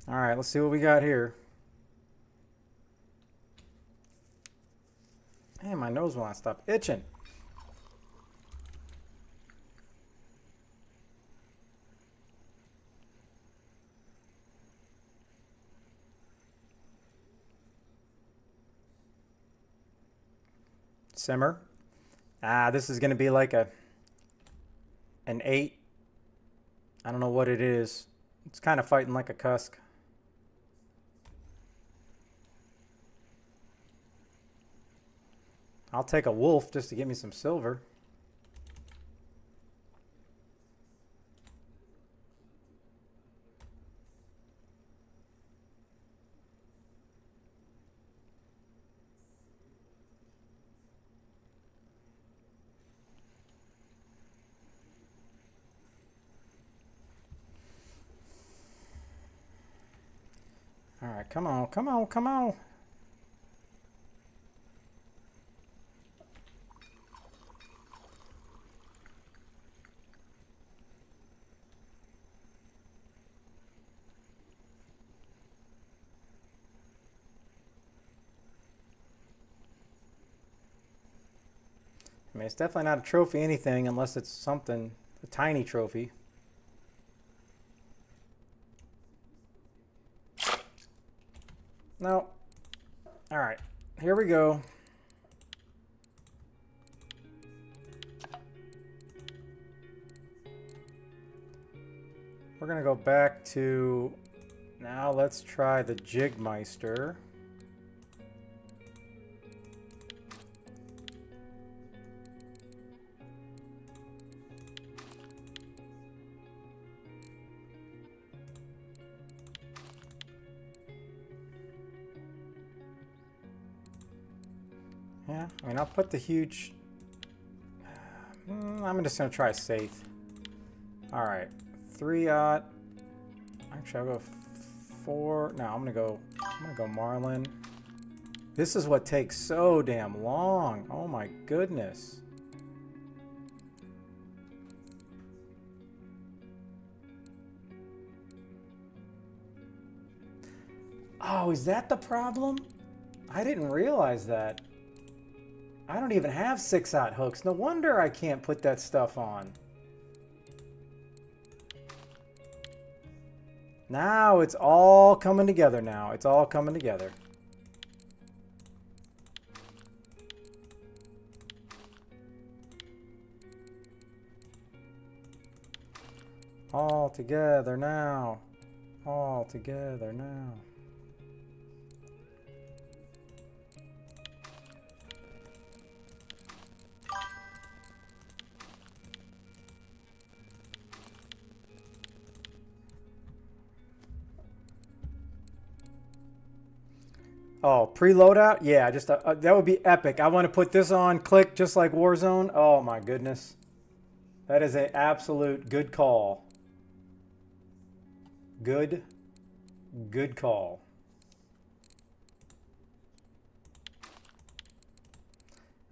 All right, let's see what we got here. Man, my nose won't stop itching. Simmer. This is going to be like an 8. I don't know what it is. It's kind of fighting like a cusk. I'll take a wolf just to get me some silver. All right, come on, come on, come on. I mean, it's definitely not a trophy anything unless it's something, a tiny trophy. No. All right, here we go. We're gonna go back to, now let's try the Jigmeister. Yeah, I mean, I'll put the huge... I'm just going to try safe. All right, 3-aught. Actually, I'll go 4. No, I'm gonna go Marlin. This is what takes so damn long. Oh my goodness. Oh, is that the problem? I didn't realize that. I don't even have 6-aught hooks. No wonder I can't put that stuff on. Now it's all coming together now. It's all coming together. All together now. All together now. Oh, pre-loadout? Yeah, just that would be epic. I want to put this on, click just like Warzone. Oh my goodness. That is an absolute good call. Good call.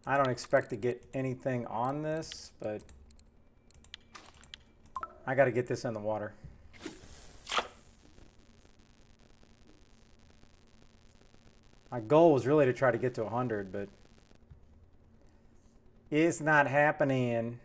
I don't expect to get anything on this, but I got to get this in the water. My goal was really to try to get to 100, but it's not happening.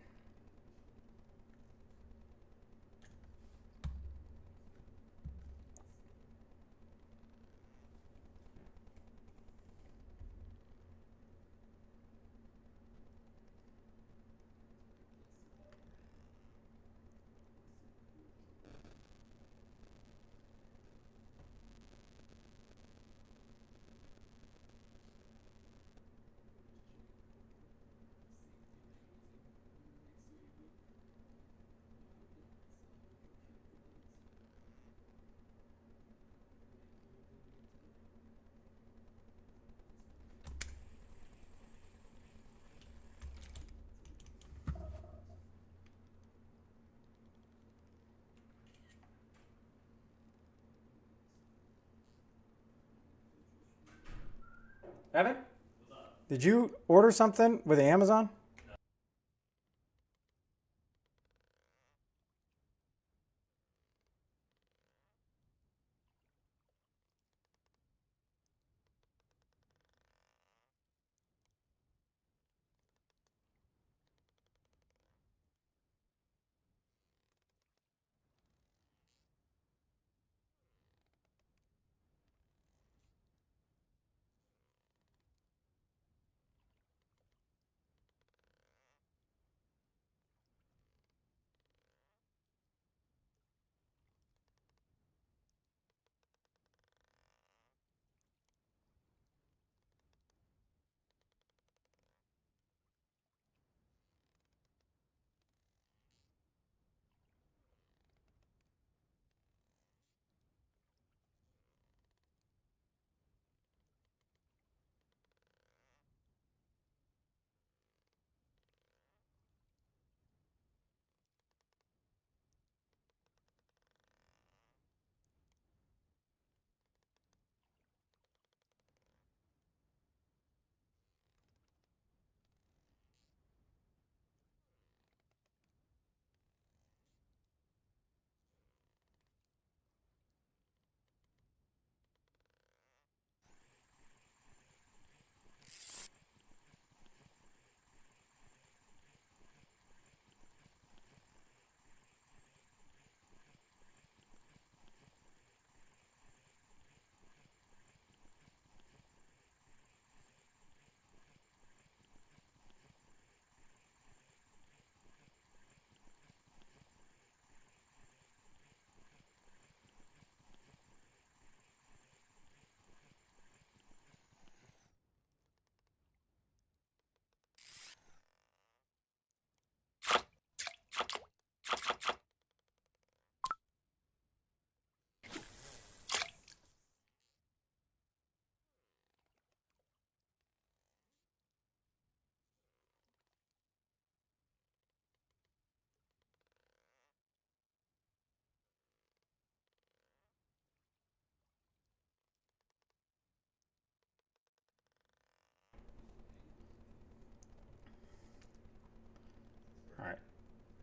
Evan? Did you order something with Amazon?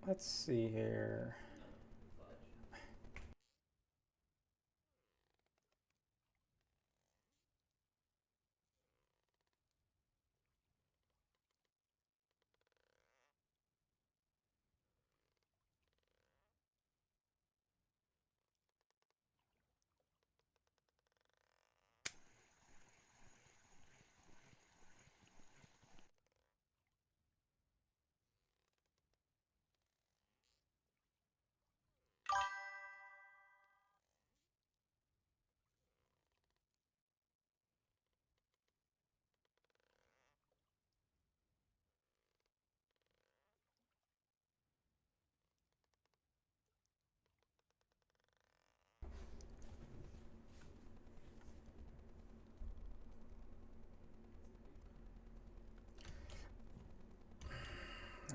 Let's see here.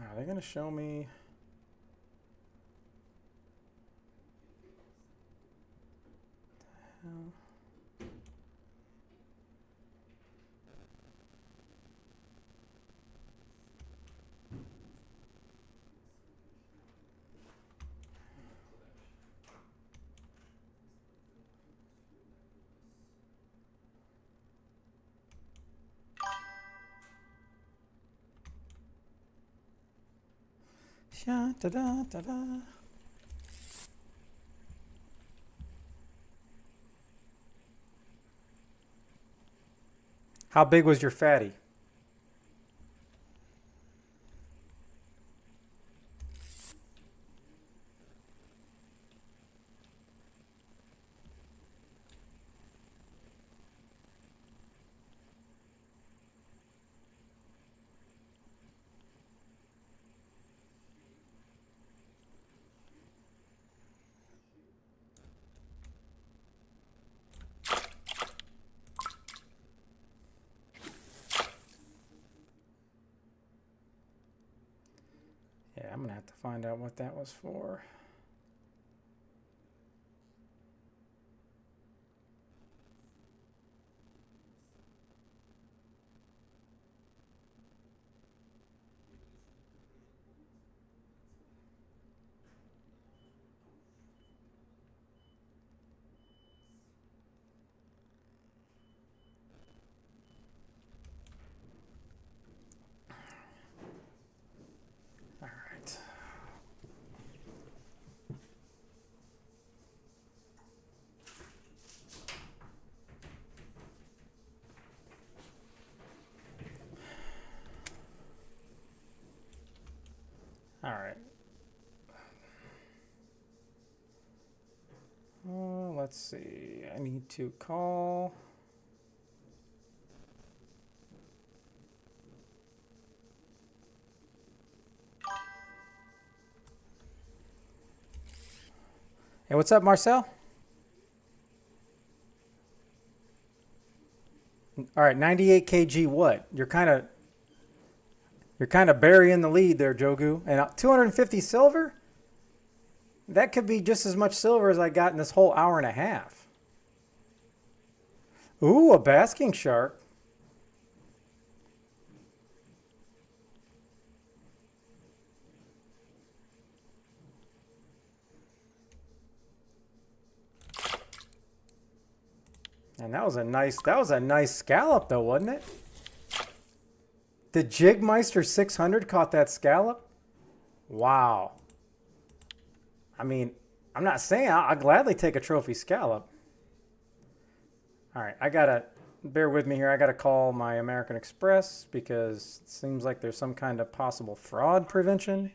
Are they going to show me? Sha da da da da. How big was your fatty? Yeah, I'm gonna have to find out what that was for. All right. All right. Let's see. I need to call. Hey, what's up, Marcel? All right, 98 kg. What? You're kind of burying the lead there, Jogu. And 250 silver. That could be just as much silver as I got in this whole hour and a half. Ooh, a basking shark. And that was a nice scallop though, wasn't it? The Jigmeister 600 caught that scallop? Wow. I mean, I'm not saying I'll gladly take a trophy scallop. All right, I gotta bear with me here. I gotta call my American Express because it seems like there's some kind of possible fraud prevention.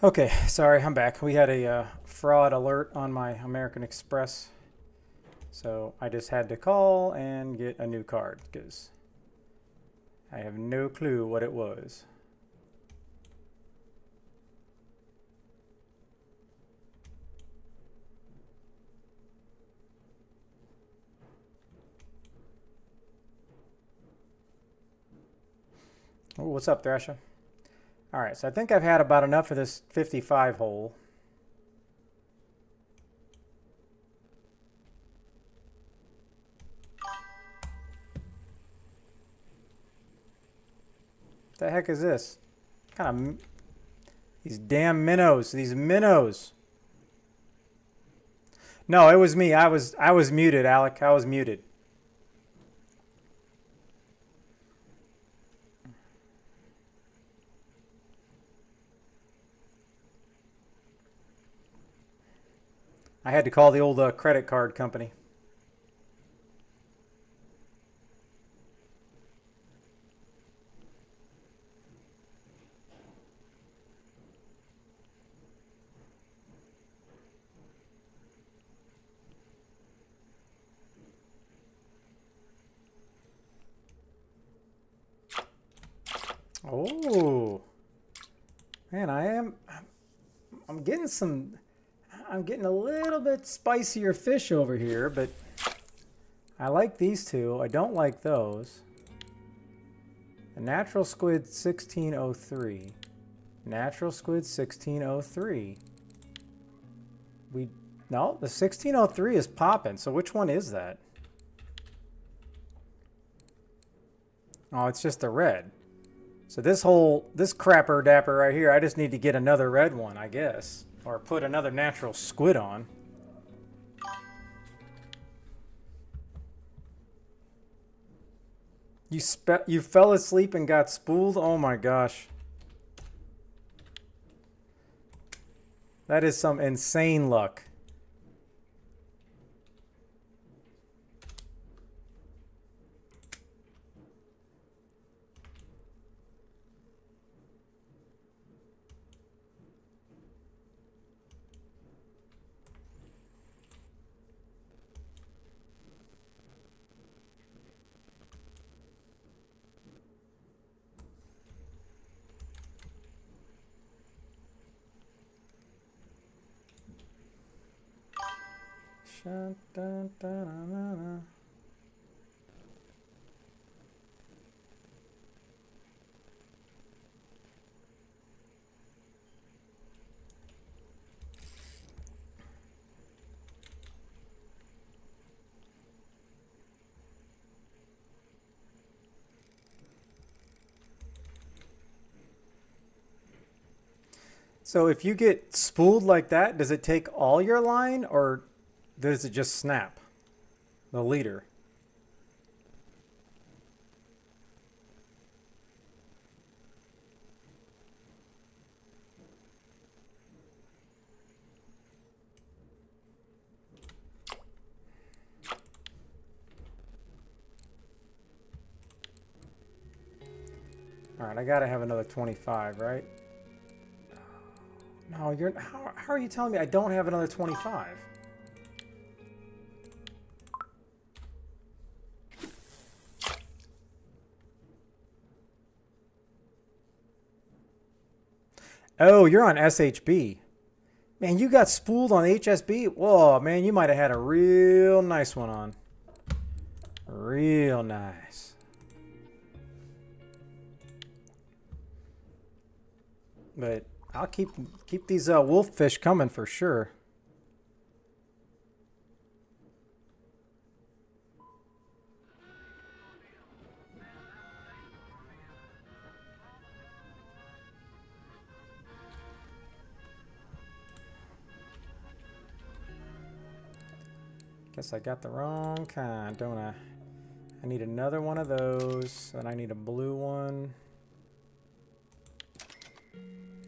Okay, sorry, I'm back. We had a fraud alert on my American Express, so I just had to call and get a new card because I have no clue what it was. Oh, what's up, Thrasher? All right, so I think I've had about enough of this 55 hole. What the heck is this? Kind of these damn minnows. These minnows. No, it was me. I was muted, Alec. I was muted. I had to call the old credit card company. Oh, man, I'm getting a little bit spicier fish over here, but I like these two. I don't like those. The natural squid 1603. Natural squid 1603. No, the 1603 is popping. So which one is that? Oh, it's just the red. So this crapper dapper right here, I just need to get another red one, I guess. Or put another natural squid on. You fell asleep and got spooled? Oh my gosh. That is some insane luck. So if you get spooled like that, does it take all your line or does it just snap the leader? All right, I gotta have another 25, right? No, how are you telling me I don't have another 25? Oh, you're on SHB. Man, you got spooled on HSB? Whoa, man, you might have had a real nice one on. Real nice. But I'll keep these wolf fish coming for sure. Guess I got the wrong kind, don't I? I need another one of those, and I need a blue one.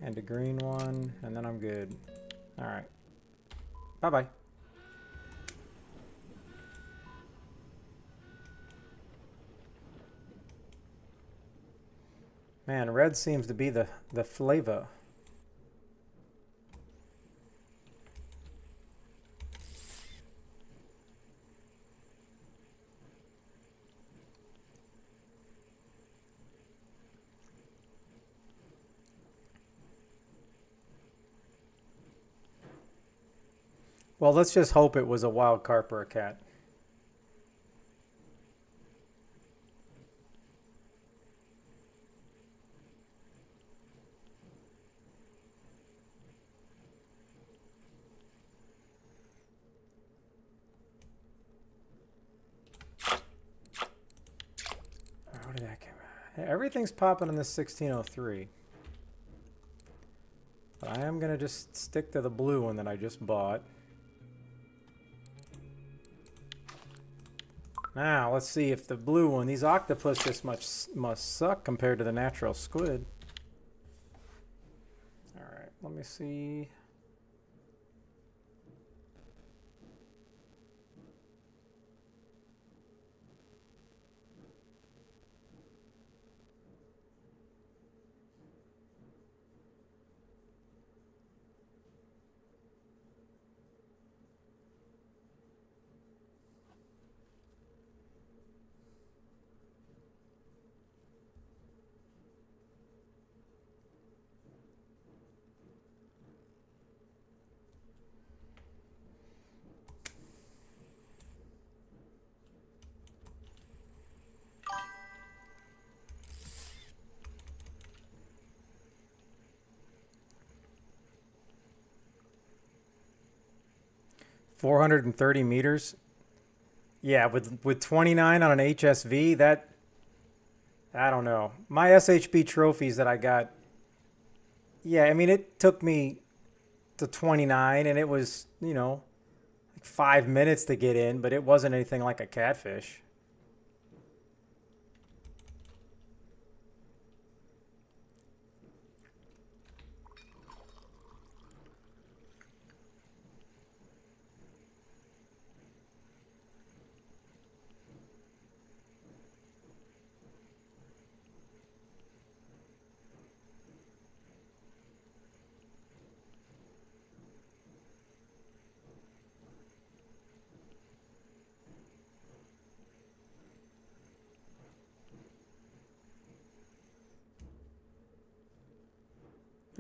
And a green one, and then I'm good. All right. Bye-bye. Man, red seems to be the flavor. Well, let's just hope it was a wild carp or a cat. How did that come out? Everything's popping on this 1603. But I am going to just stick to the blue one that I just bought. Now, let's see if the blue one, these octopus just must suck compared to the natural squid. All right, let me see. $430. Yeah, with 29 on an HSV, that, I don't know. My SHB trophies that I got, yeah, I mean, it took me to 29, and it was, you know, like 5 minutes to get in, but it wasn't anything like a catfish.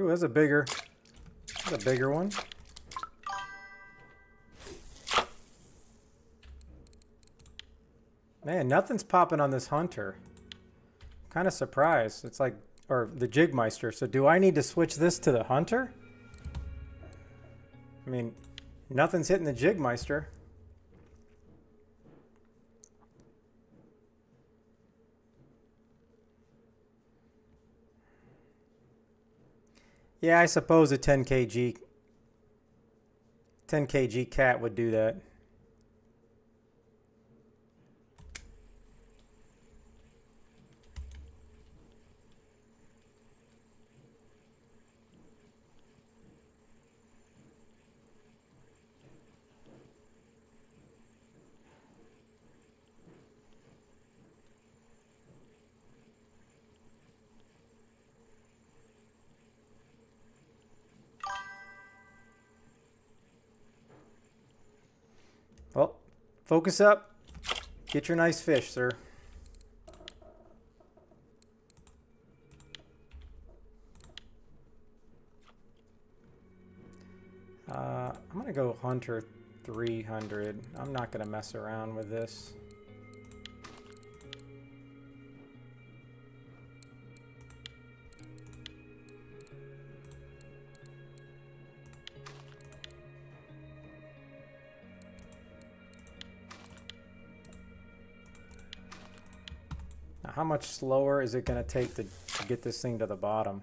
Ooh, that's a bigger one. Man, nothing's popping on this hunter. Kind of surprised. It's like, or the Jigmeister. So do I need to switch this to the hunter? I mean, nothing's hitting the Jigmeister. Yeah, I suppose a 10 kg cat would do that. Well, focus up. Get your nice fish, sir. I'm going to go Hunter 300. I'm not going to mess around with this. Now, how much slower is it going to take to get this thing to the bottom?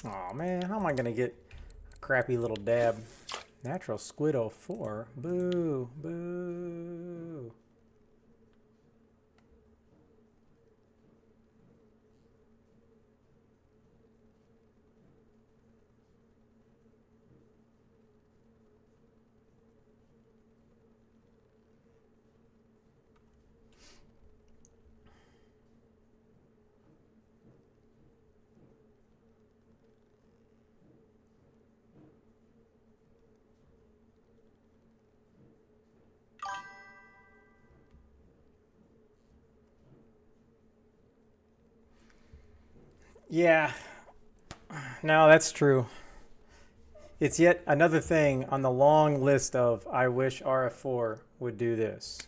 Oh man, how am I gonna get a crappy little dab? Natural squid 04. Boo, boo. Yeah, no, that's true. It's yet another thing on the long list of I wish RF4 would do this.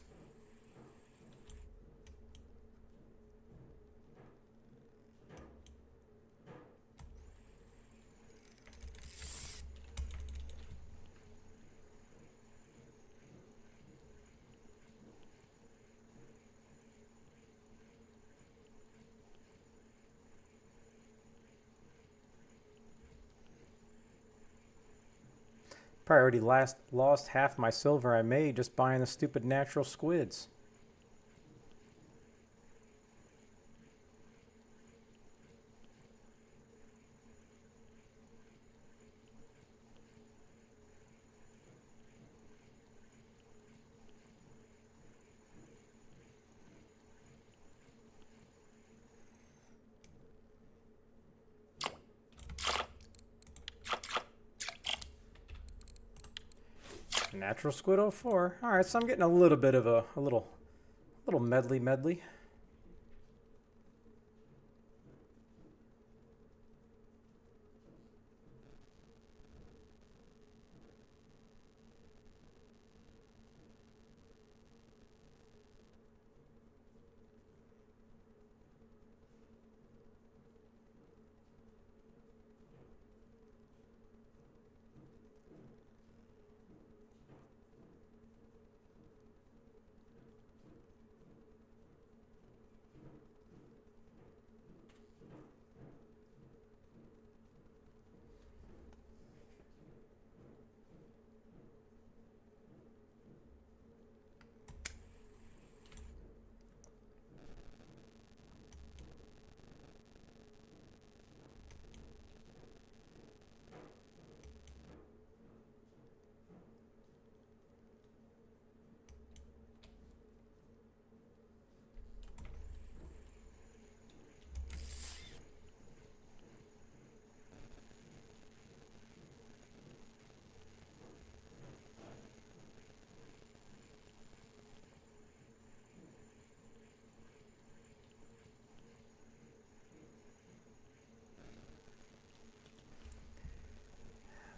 Probably already lost half my silver I made just buying the stupid natural squids. Natural squid 04. All right, so I'm getting a little bit of a little medley.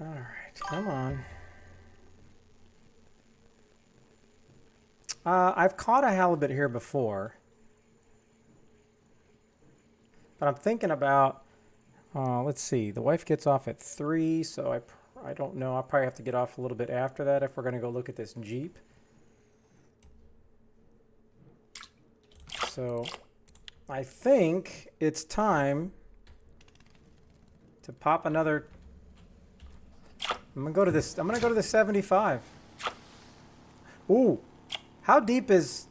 All right, come on. I've caught a halibut here before, but I'm thinking about, let's see, the wife gets off at 3, so I don't know. I'll probably have to get off a little bit after that if we're going to go look at this Jeep. So I think it's time to pop another. I'm gonna go to this. I'm gonna go to the 75. Ooh, how deep is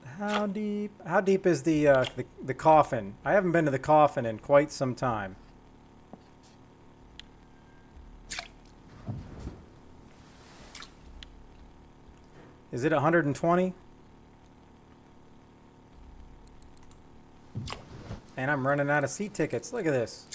the coffin? I haven't been to the coffin in quite some time. Is it 120? And I'm running out of seat tickets. Look at this.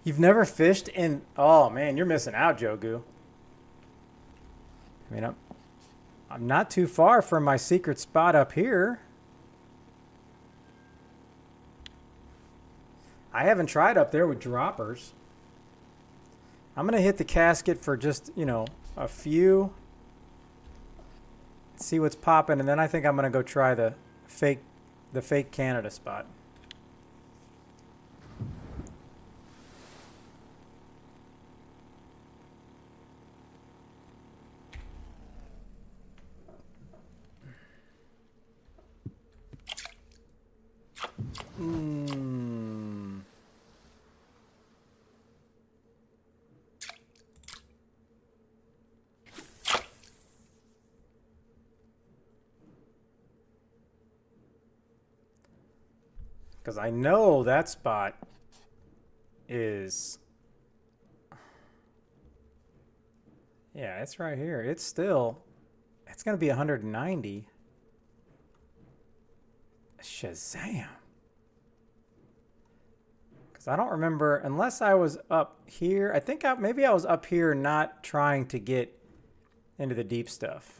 You've never fished in... Oh, man, you're missing out, Jogu. I mean, I'm not too far from my secret spot up here. I haven't tried up there with droppers. I'm going to hit the casket for just, you know, a few. See what's popping, and then I think I'm going to go try the fake Canada spot. Because I know that spot is... Yeah, it's right here. It's still... It's going to be 190. Shazam. Because I don't remember, unless I was up here. I think maybe I was up here not trying to get into the deep stuff.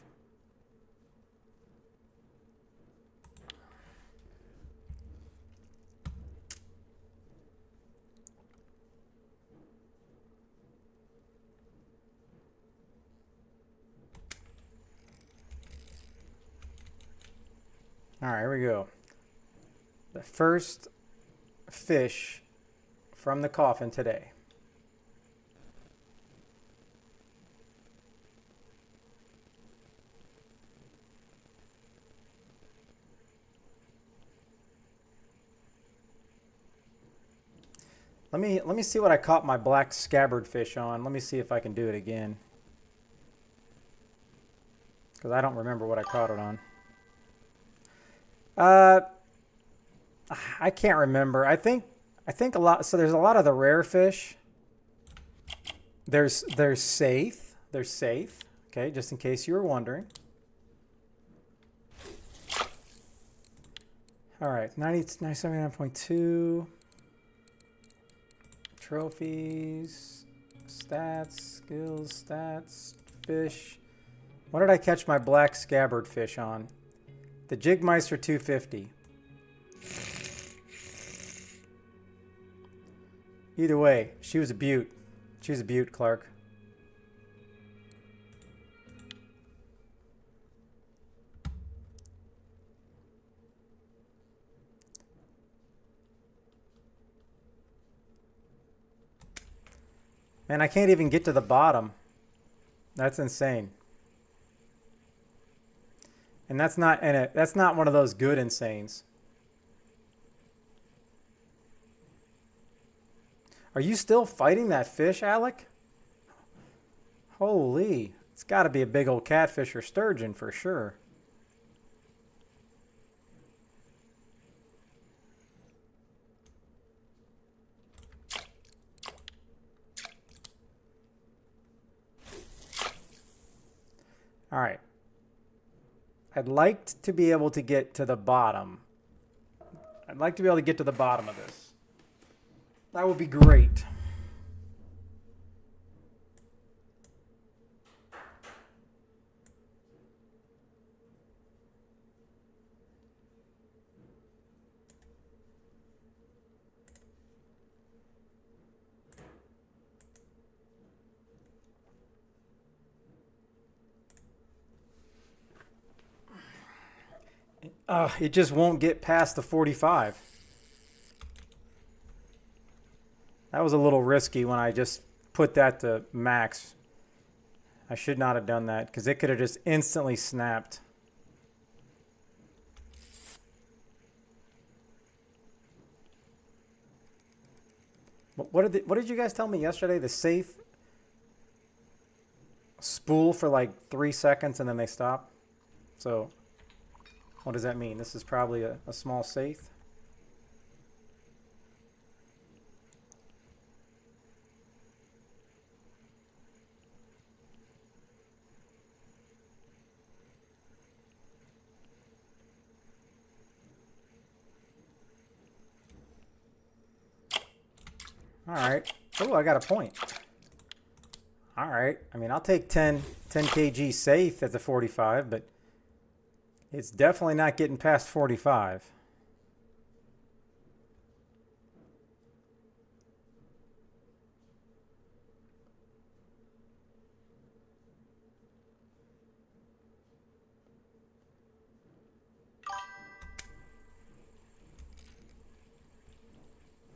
All right, here we go. The first fish from the coffin today. Let me see what I caught my black scabbard fish on. Let me see if I can do it again. Because I don't remember what I caught it on. I can't remember. I think a lot. So there's a lot of the rare fish. There's safe. There's safe. Okay, just in case you were wondering. All right, 79.2. Trophies, stats, skills, stats, fish. What did I catch my black scabbard fish on? The Jigmeister 250. Either way, she was a beaut. She was a beaut, Clark. Man, I can't even get to the bottom. That's insane. And that's not one of those good insanes. Are you still fighting that fish, Alec? Holy, it's got to be a big old catfish or sturgeon for sure. All right. I'd like to be able to get to the bottom. I'd like to be able to get to the bottom of this. That would be great. It just won't get past the 45. That was a little risky when I just put that to max. I should not have done that because it could have just instantly snapped. What did you guys tell me yesterday? The safe spool for like 3 seconds and then they stop. So what does that mean? This is probably a small safe. All right. Oh, I got a point. All right. I mean, I'll take 10 kg safe at the 45, but it's definitely not getting past 45.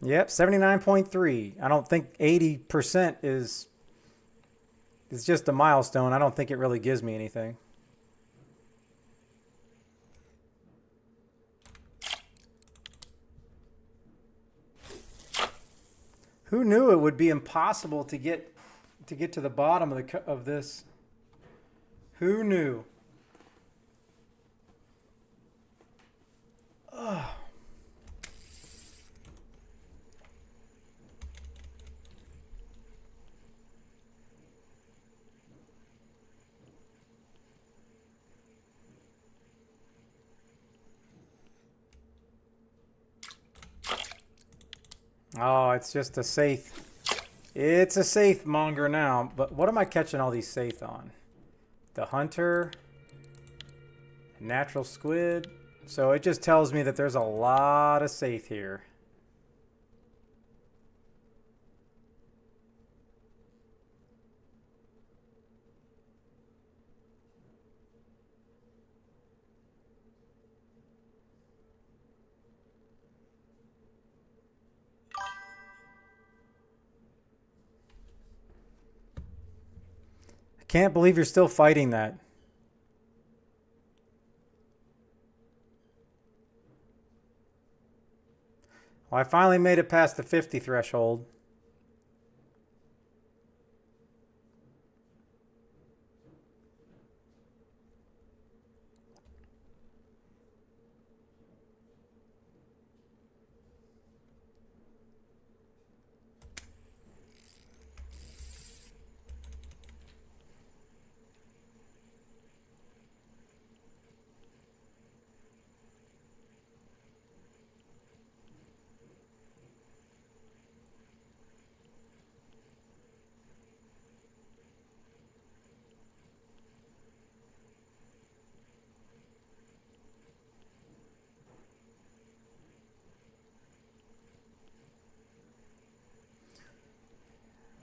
Yep, 79.3. I don't think 80% is just a milestone. I don't think it really gives me anything. Who knew it would be impossible to get to the bottom of this? Who knew? Ugh. Oh, it's just a safe. It's a safe monger now. But what am I catching all these safe on? The hunter, natural squid. So it just tells me that there's a lot of safe here. Can't believe you're still fighting that. Well, I finally made it past the 50 threshold.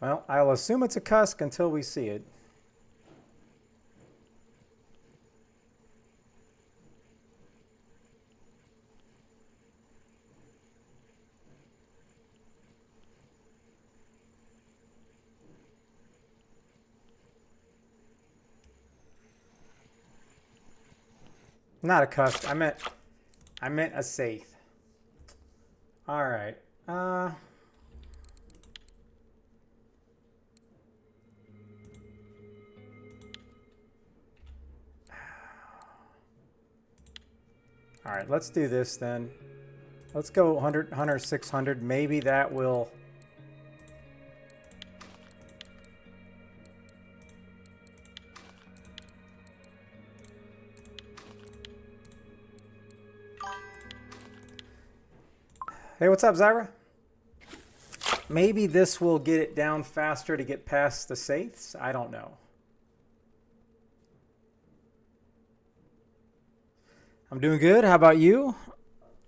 Well, I'll assume it's a cusk until we see it. Not a cusk. I meant a safe. All right. All right, let's do this then. Let's go 100, 600. Maybe that will... Hey, what's up, Zyra? Maybe this will get it down faster to get past the safes. I don't know. I'm doing good. How about you?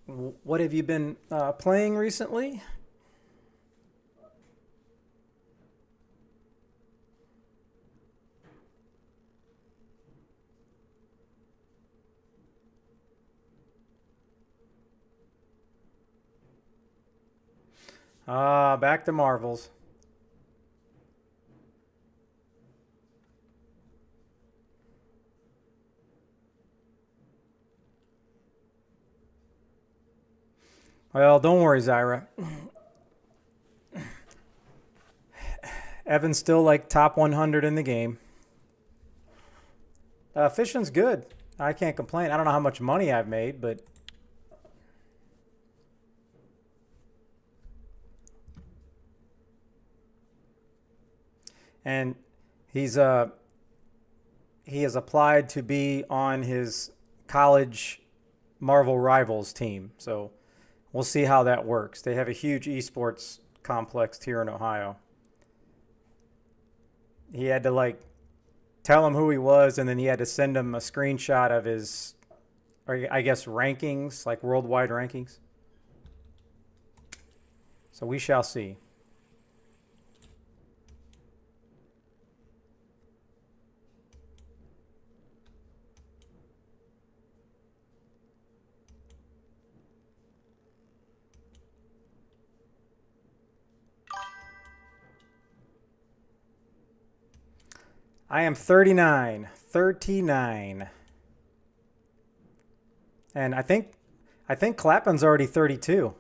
What have you been playing recently? Back to Marvels. Well, don't worry, Zyra. Evan's still like top 100 in the game. Fishing's good. I can't complain. I don't know how much money I've made, but... And he has applied to be on his college Marvel Rivals team. So we'll see how that works. They have a huge esports complex here in Ohio. He had to like tell him who he was, and then he had to send him a screenshot of his, or I guess, rankings, like worldwide rankings. So we shall see. I am 39. And I think Clapham's already 32.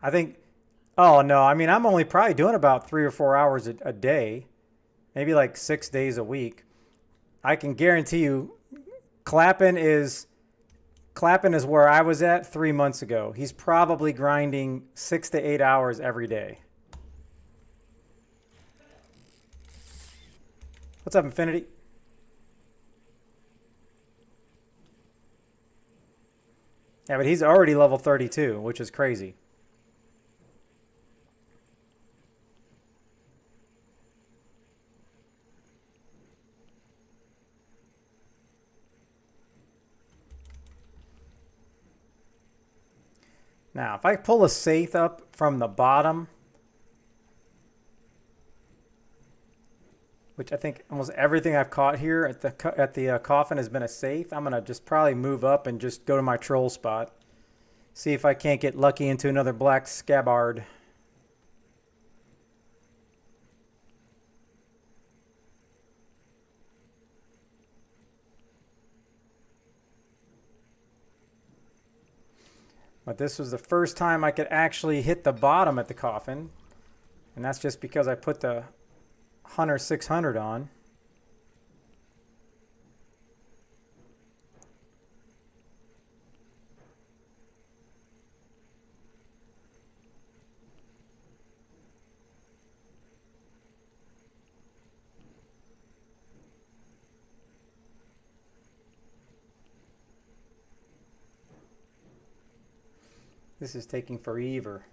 I think, oh no, I mean, I'm only probably doing about 3 or 4 hours a day, maybe like 6 days a week. I can guarantee you, Clapping is where I was at 3 months ago. He's probably grinding 6 to 8 hours every day. What's up, Infinity? Yeah, but he's already level 32, which is crazy. Now, if I pull a Saith up from the bottom, which I think almost everything I've caught here at the coffin has been a Saith, I'm going to just probably move up and just go to my troll spot. See if I can't get lucky into another black scabbard. But this was the first time I could actually hit the bottom at the coffin. And that's just because I put the Hunter 600 on. This is taking forever.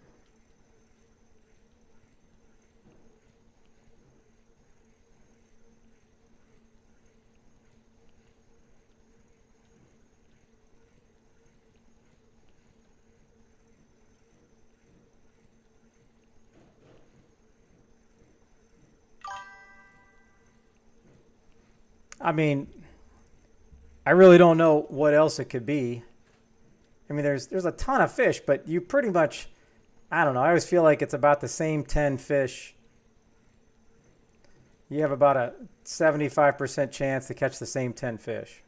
I mean, I really don't know what else it could be. I mean, there's a ton of fish, but you pretty much, I don't know, I always feel like it's about the same 10 fish. You have about a 75% chance to catch the same 10 fish.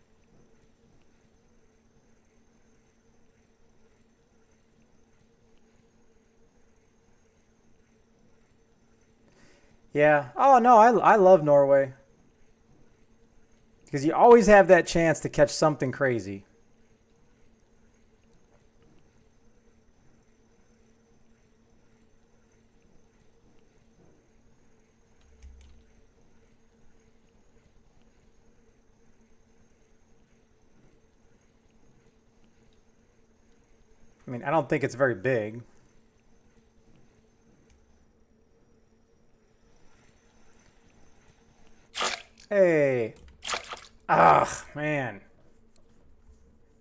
Yeah. Oh, no, I love Norway. Because you always have that chance to catch something crazy. I mean, I don't think it's very big. Hey. Ah, man.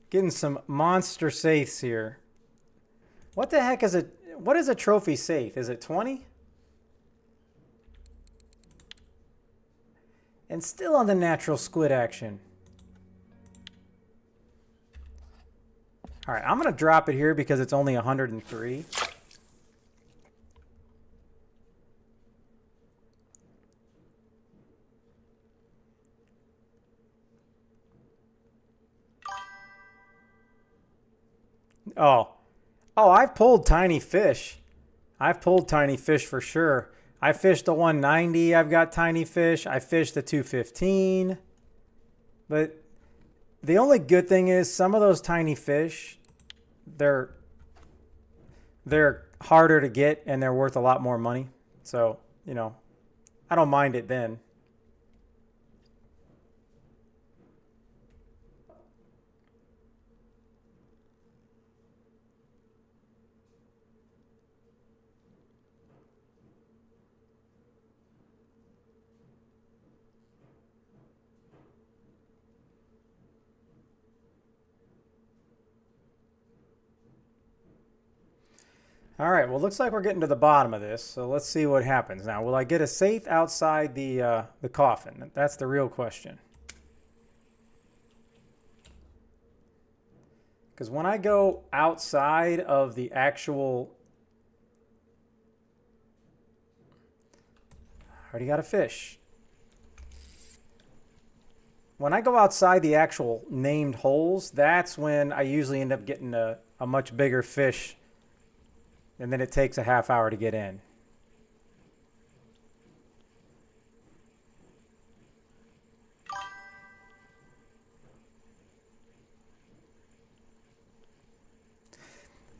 Getting some monster Saiths here. What the heck is it? What is a trophy Saith? Is it 20? And still on the natural squid action. All right, I'm going to drop it here because it's only 103. Oh, I've pulled tiny fish. I've pulled tiny fish for sure. I fished the 190. I've got tiny fish. I fished the 215. But the only good thing is some of those tiny fish, they're harder to get and they're worth a lot more money. So, you know, I don't mind it then. All right, well, looks like we're getting to the bottom of this, so let's see what happens. Now, will I get a Saith outside the coffin? That's the real question. Because when I go outside of the actual... I already got a fish. When I go outside the actual named holes, that's when I usually end up getting a much bigger fish and then it takes a half hour to get in.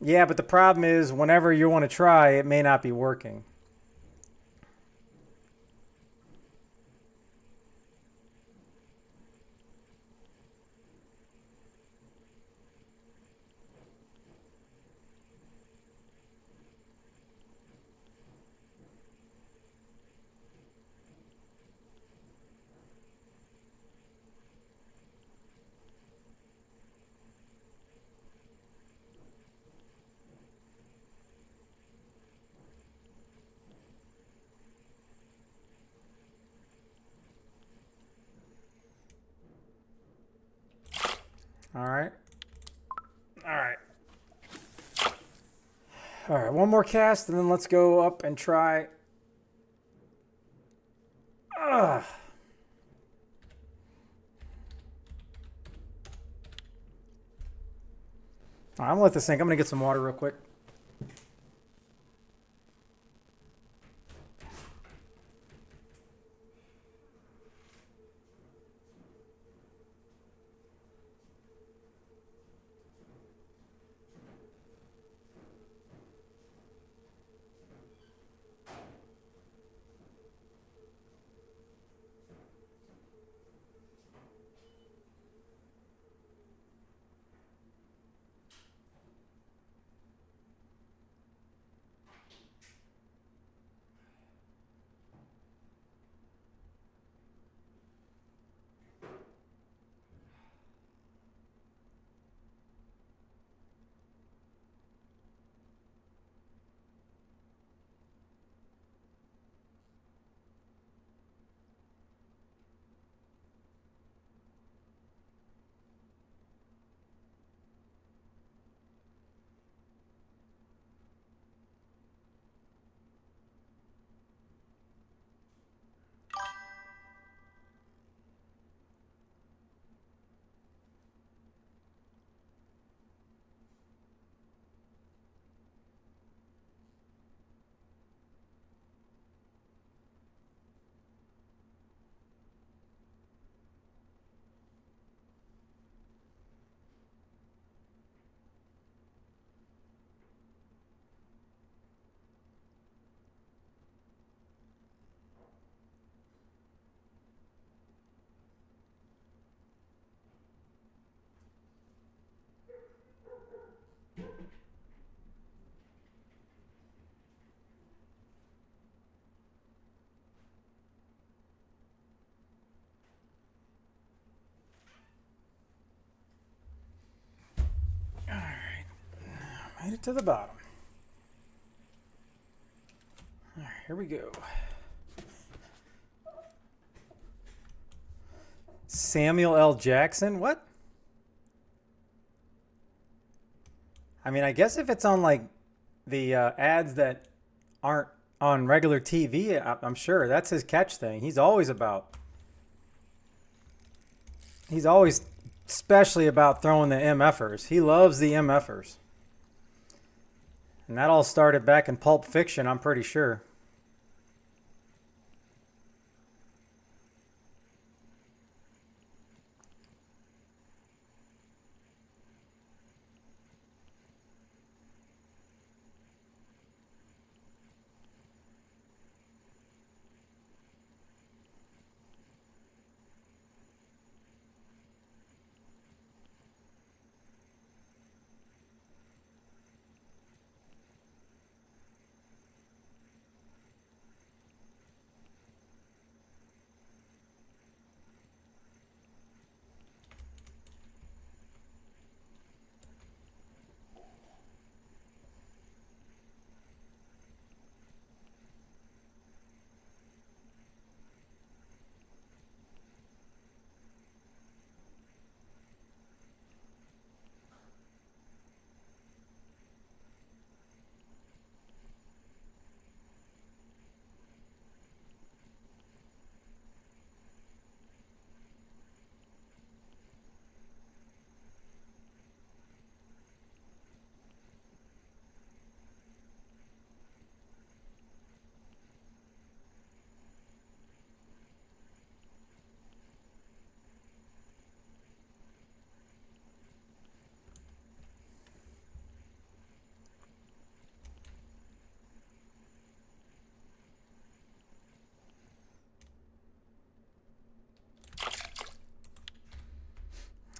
Yeah, but the problem is whenever you want to try, it may not be working. All right. All right. All right, one more cast, and then let's go up and try. Ugh. All right, I'm gonna let this sink. I'm gonna get some water real quick. Made it to the bottom. All right, here we go. Samuel L. Jackson? What? I mean, I guess if it's on like the ads that aren't on regular TV, I'm sure that's his catch thing. He's always especially about throwing the MFers. He loves the MFers. And that all started back in Pulp Fiction, I'm pretty sure.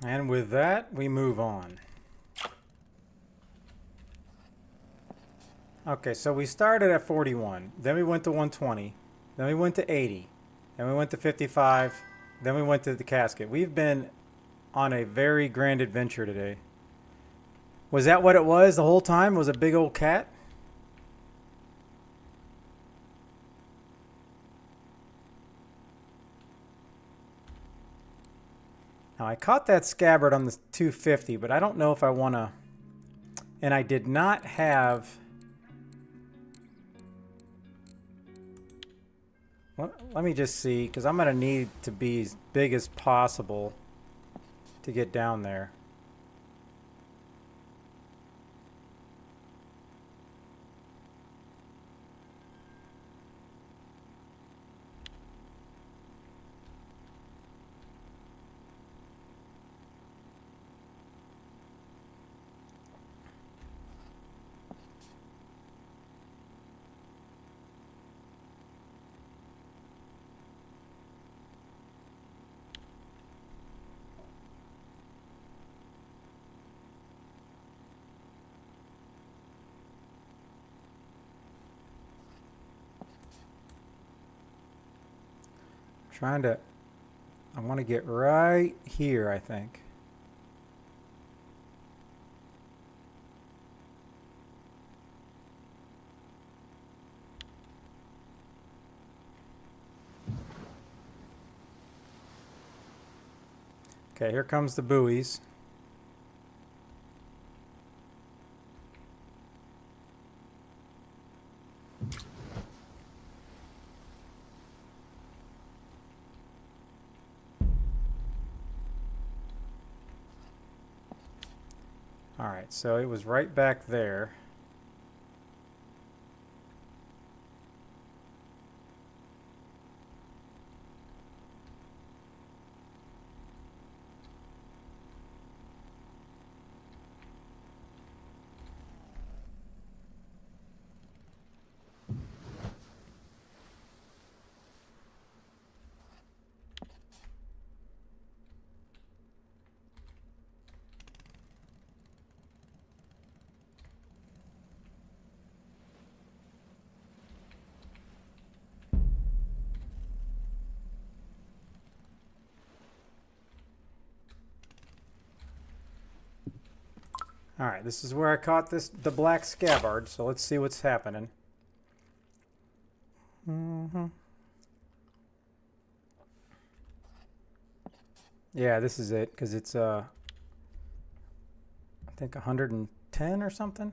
And with that, we move on. Okay, so we started at 41. Then we went to 120. Then we went to 80. Then we went to 55. Then we went to the casket. We've been on a very grand adventure today. Was that what it was the whole time? Was a big old cat? Now I caught that scabbard on the 250, but I don't know if I want to. And I did not have. Let me just see, because I'm going to need to be as big as possible to get down there. I want to get right here, I think. Okay, here comes the buoys. All right, so it was right back there. All right, this is where I caught the black scabbard, so let's see what's happening. Yeah, this is it, because it's I think 110 or something.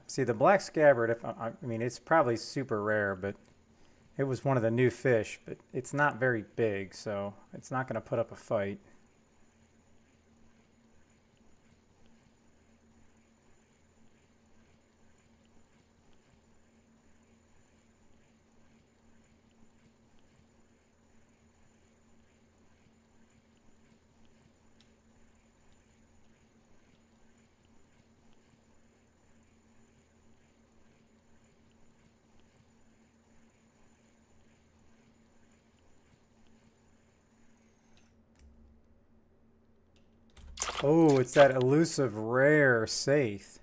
See, the black scabbard, I mean, it's probably super rare, but it was one of the new fish, but it's not very big, so it's not going to put up a fight. Oh, it's that elusive rare saith.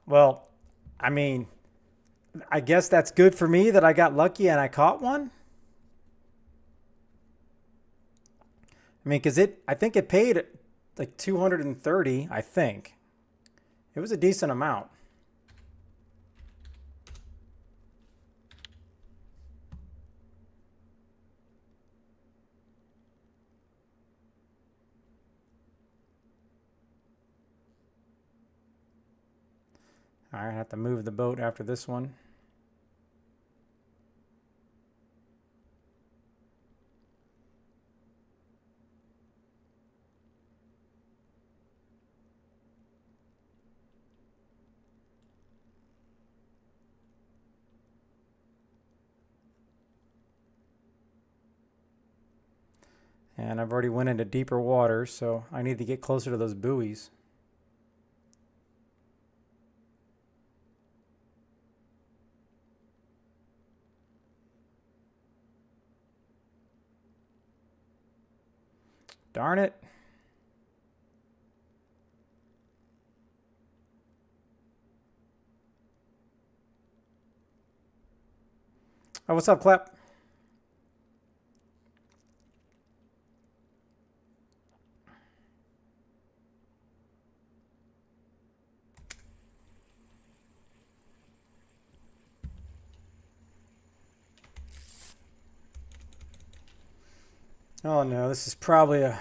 Well, I mean, I guess that's good for me that I got lucky and I caught one. I mean, because I think it paid like 230, I think. It was a decent amount. All right, I have to move the boat after this one. And I've already went into deeper waters, so I need to get closer to those buoys. Darn it. Oh, what's up, Clap? Oh no, this is probably a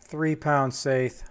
3-pound saithe.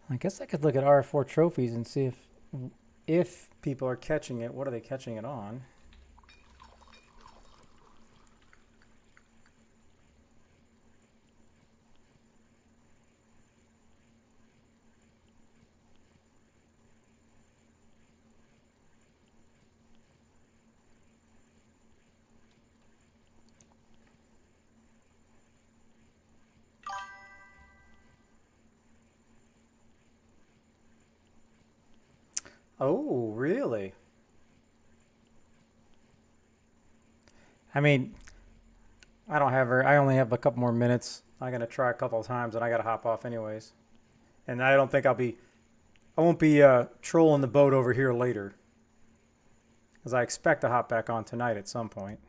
I guess I could look at R4 trophies and see if people are catching it. What are they catching it on? Oh, really? I mean, I only have a couple more minutes. I'm gonna try a couple of times, and I gotta hop off anyways. And I don't think I won't be trolling the boat over here later, because I expect to hop back on tonight at some point.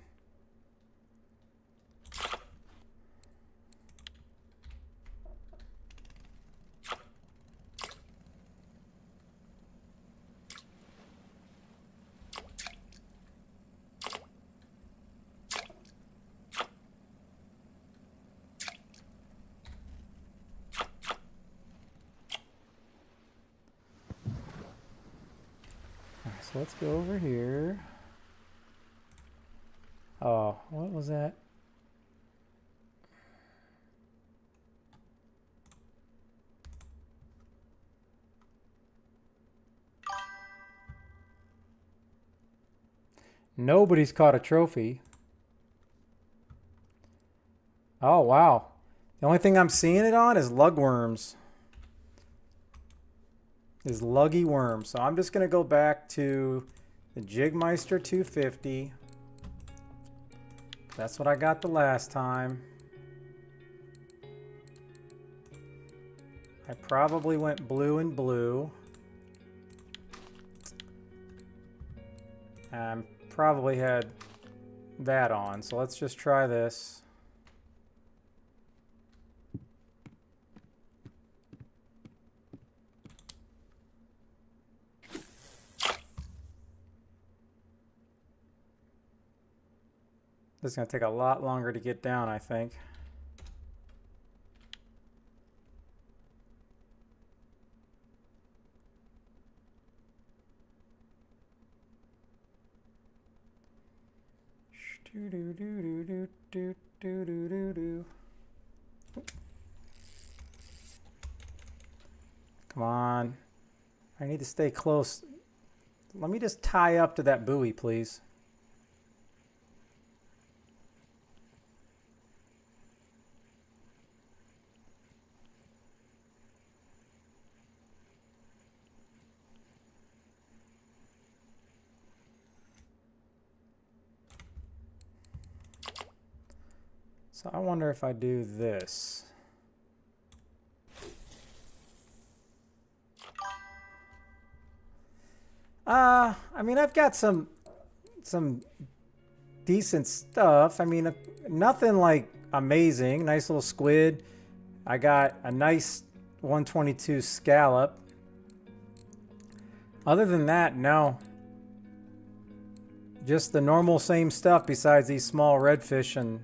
So let's go over here. Oh, what was that? Nobody's caught a trophy. Oh, wow. The only thing I'm seeing it on is lugworms. Is luggy worms. So I'm just going to go back to the Jigmeister 250. That's what I got the last time. I probably went blue and blue. Probably had that on. So let's just try this. This is going to take a lot longer to get down, I think. Do do do do do do do do do do. Come on. I need to stay close. Let me just tie up to that buoy, please. So I wonder if I do this. I mean, I've got some decent stuff. I mean, nothing like amazing. Nice little squid. I got a nice 122 scallop. Other than that, no. Just the normal same stuff besides these small redfish and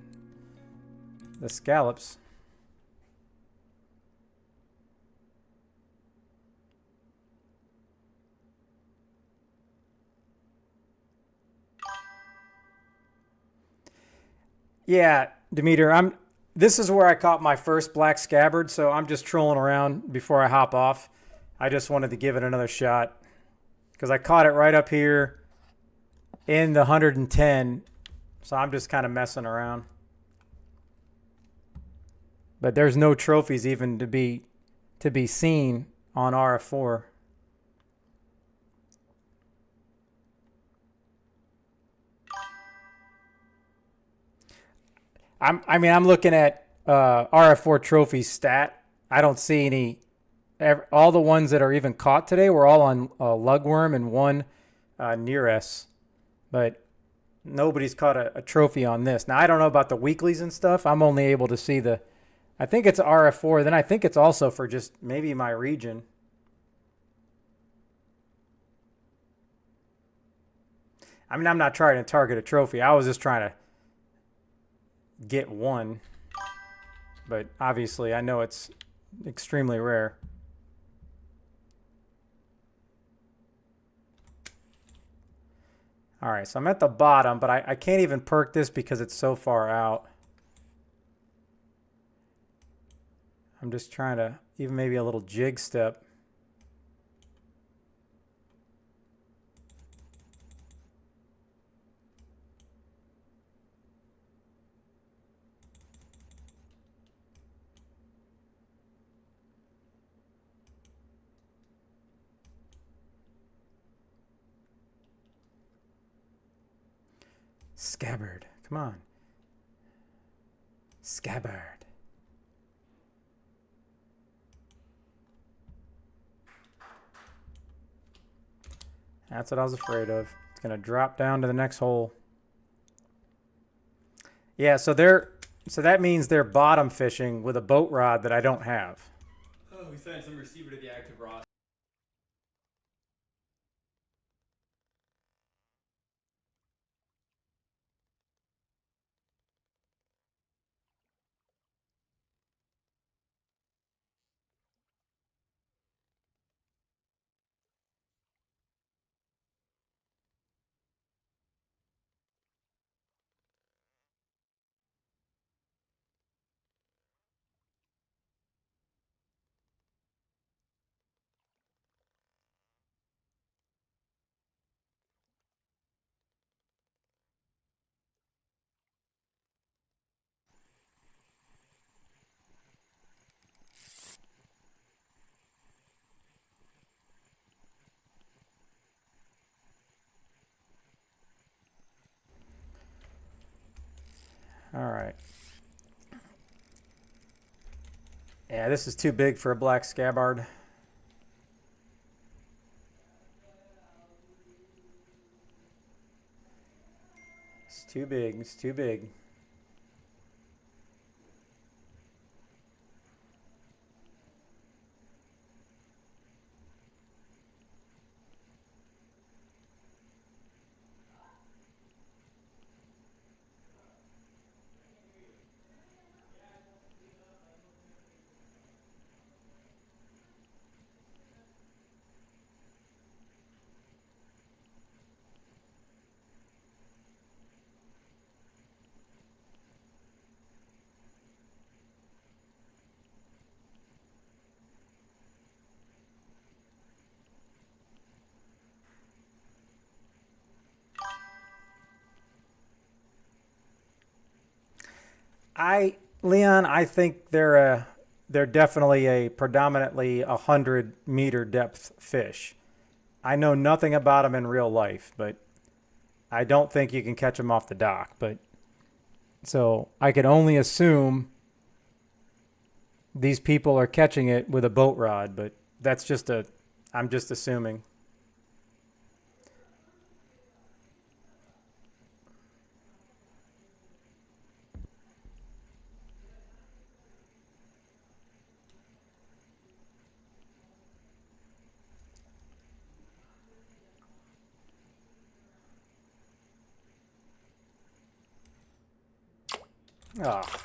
the scallops. Yeah, Demeter, this is where I caught my first black scabbard, so I'm just trolling around before I hop off. I just wanted to give it another shot because I caught it right up here in the 110, so I'm just kind of messing around. But there's no trophies even to be seen on RF4. I'm looking at RF4 trophy stat. I don't see any. All the ones that are even caught today were all on lugworm and one near S, but nobody's caught a trophy on this. Now I don't know about the weeklies and stuff. I'm only able to see the. I think it's RF4. Then I think it's also for just maybe my region. I mean, I'm not trying to target a trophy. I was just trying to get one, but obviously I know it's extremely rare. All right, so I'm at the bottom, but I can't even perk this because it's so far out. I'm just trying to even maybe a little jig step. Scabbard, come on. Scabbard. That's what I was afraid of. It's going to drop down to the next hole. Yeah, so that means they're bottom fishing with a boat rod that I don't have. Oh, we sent some receiver to the active rod. All right. Yeah, this is too big for a black scabbard. It's too big. It's too big. Leon, I think they're definitely a predominantly 100-meter depth fish. I know nothing about them in real life, but I don't think you can catch them off the dock. But so I could only assume these people are catching it with a boat rod, but I'm just assuming. Ah.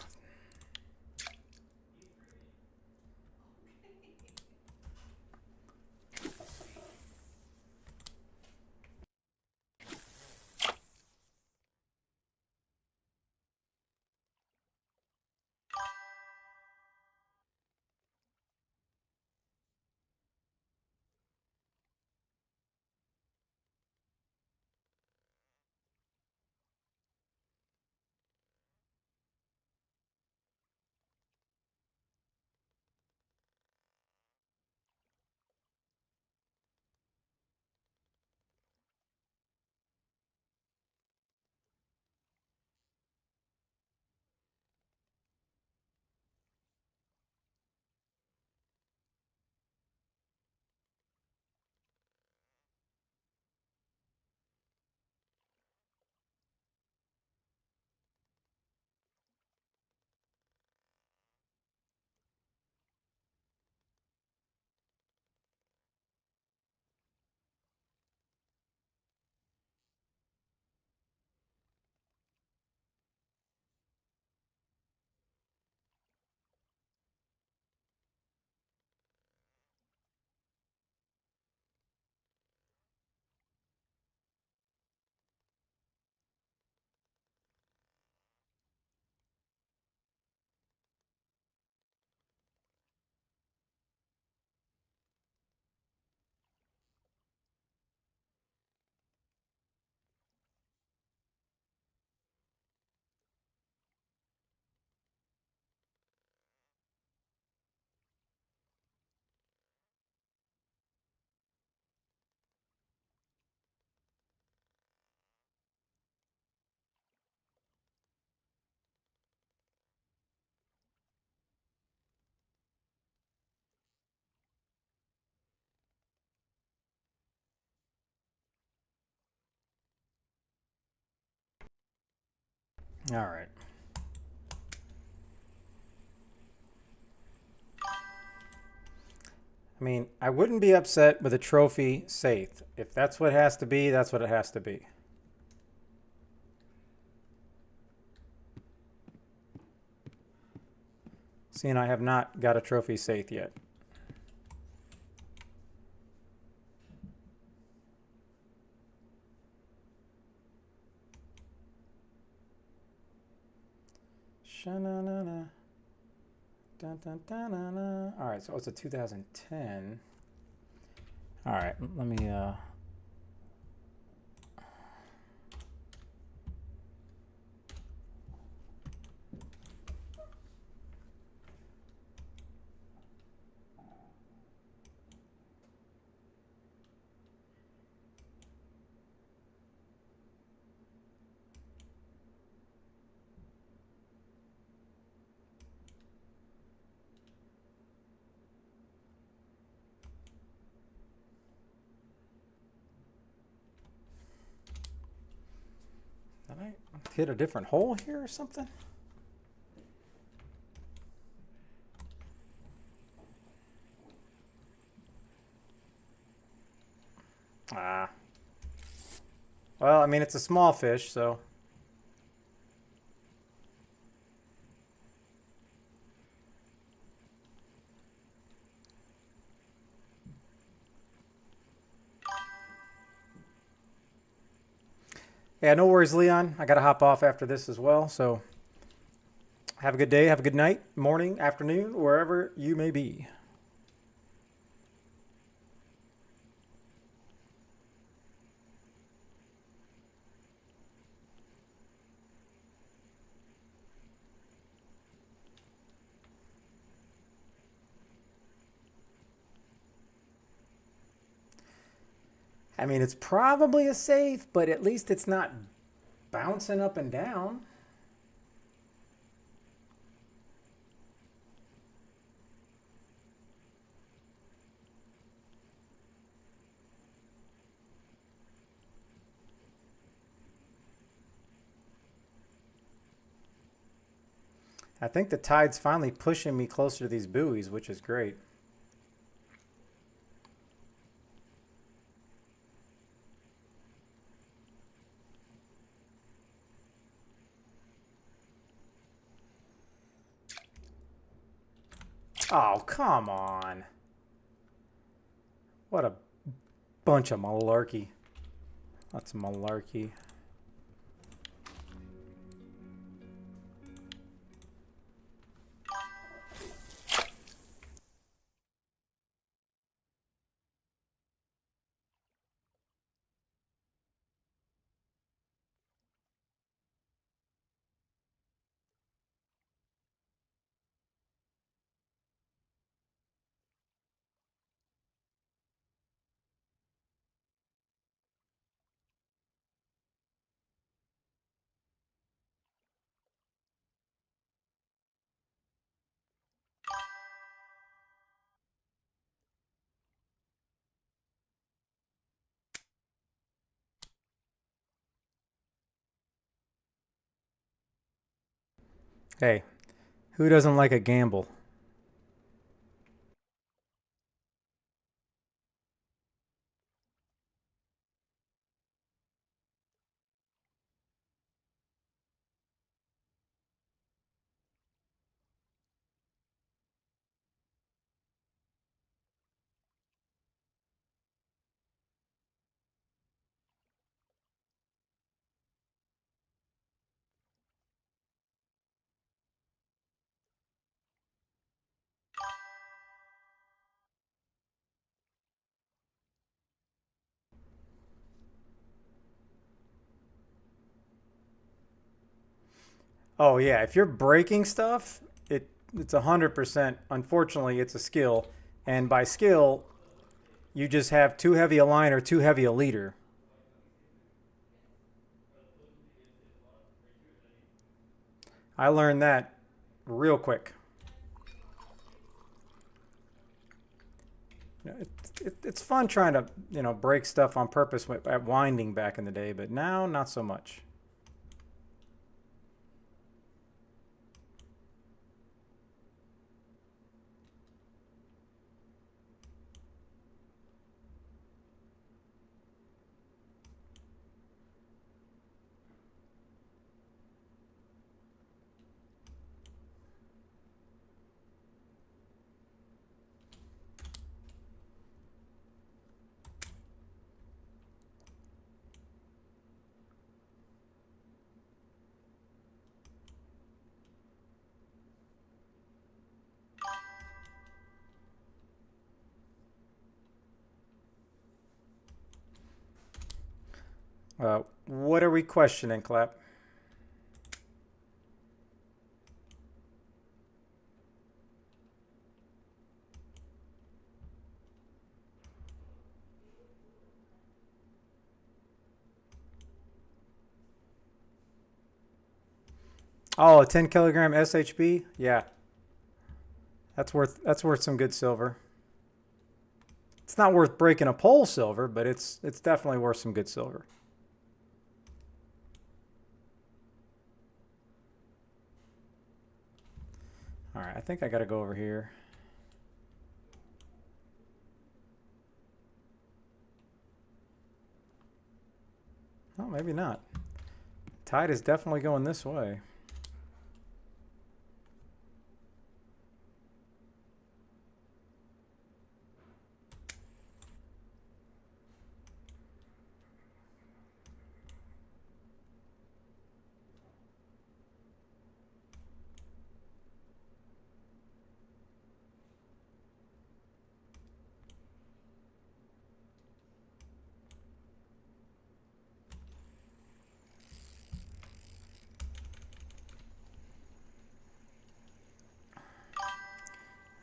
All right. I mean, I wouldn't be upset with a trophy safe. If that's what it has to be, that's what it has to be. See, and I have not got a trophy safe yet. Sha-na-na-na. Dun, dun, dun, na, na. All right, so it's a 2010. All right, let me did I hit a different hole here or something? Ah. Well, I mean, it's a small fish, so. Yeah, no worries, Leon. I got to hop off after this as well, so have a good day, have a good night, morning, afternoon, wherever you may be. I mean, it's probably a safe, but at least it's not bouncing up and down. I think the tide's finally pushing me closer to these buoys, which is great. Oh, come on. What a bunch of malarkey. That's malarkey. Hey, who doesn't like a gamble? Oh yeah, if you're breaking stuff, it's 100%. Unfortunately, it's a skill, and by skill, you just have too heavy a line or too heavy a leader. I learned that real quick. It's fun trying to break stuff on purpose at winding back in the day, but now not so much. What are we questioning, Clap? Oh, a 10 kilogram SHB? Yeah, that's worth some good silver. It's not worth breaking a pole silver, but it's definitely worth some good silver. All right, I think I got to go over here. Oh, maybe not. Tide is definitely going this way.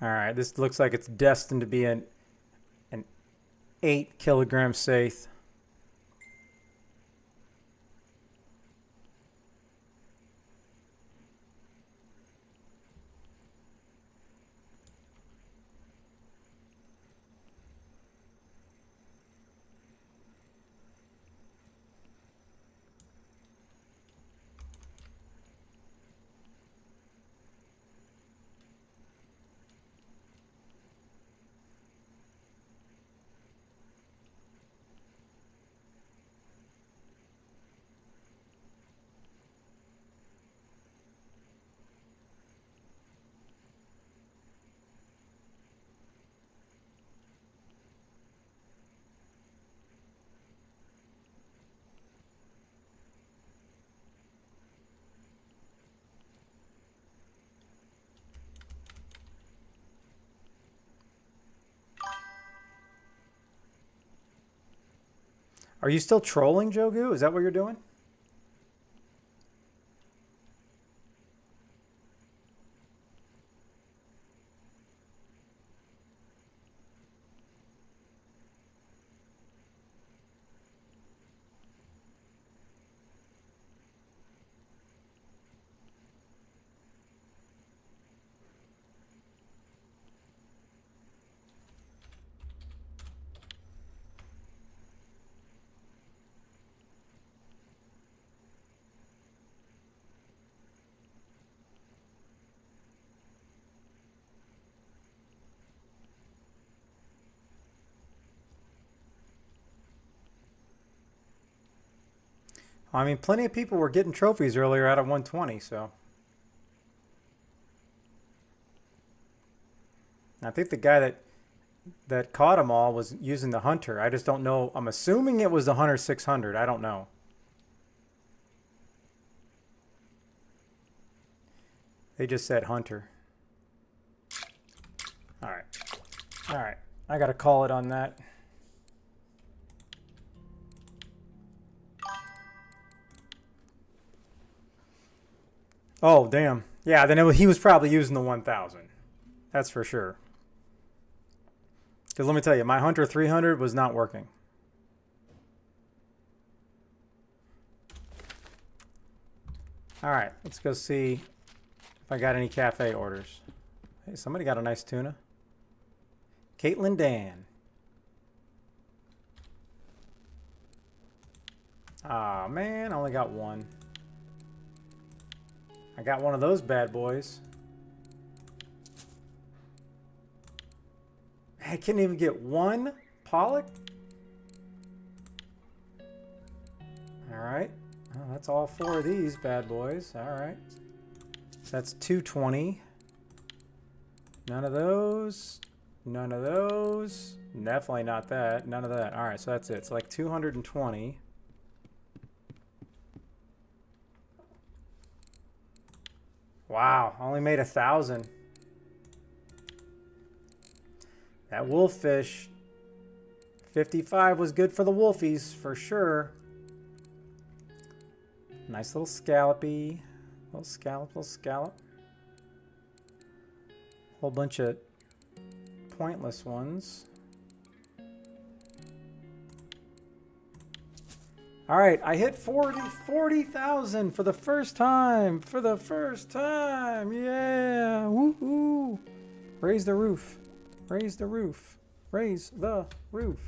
All right, this looks like it's destined to be an 8 kilogram safe. Are you still trolling, Jogu? Is that what you're doing? I mean, plenty of people were getting trophies earlier out of 120, so. I think the guy that caught them all was using the Hunter. I just don't know. I'm assuming it was the Hunter 600. I don't know. They just said Hunter. All right. All right. I got to call it on that. Oh, damn. Yeah, then he was probably using the 1000. That's for sure. Because let me tell you, my Hunter 300 was not working. All right, let's go see if I got any cafe orders. Hey, somebody got a nice tuna. Caitlin Dan. Ah, man, I only got one. I got one of those bad boys. I couldn't even get one pollock. All right. Well, that's all 4 of these bad boys. All right. So that's 220. None of those. None of those. Definitely not that. None of that. All right. So that's it. It's like 220. Wow. I only made 1,000. That wolffish 55 was good for the wolfies for sure. Nice little scallopy. Little scallop, little scallop. Whole bunch of pointless ones. All right, I hit 40,000 for the first time. For the first time. Yeah. Woohoo. Raise the roof. Raise the roof. Raise the roof.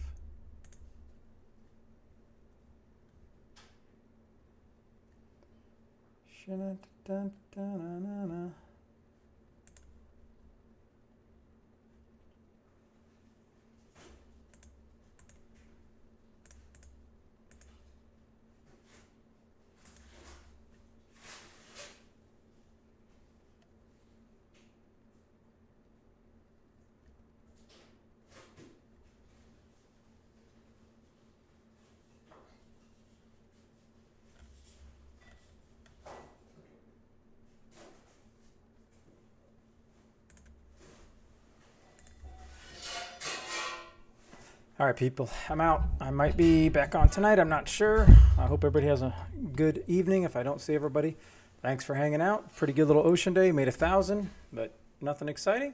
All right, people, I'm out. I might be back on tonight. I'm not sure. I hope everybody has a good evening. If I don't see everybody, thanks for hanging out. Pretty good little ocean day. Made 1,000, but nothing exciting.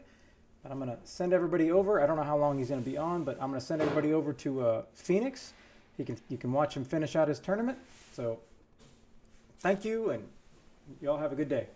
But I'm going to send everybody over. I don't know how long he's going to be on, but I'm going to send everybody over to Phoenix. You can watch him finish out his tournament. So thank you, and you all have a good day.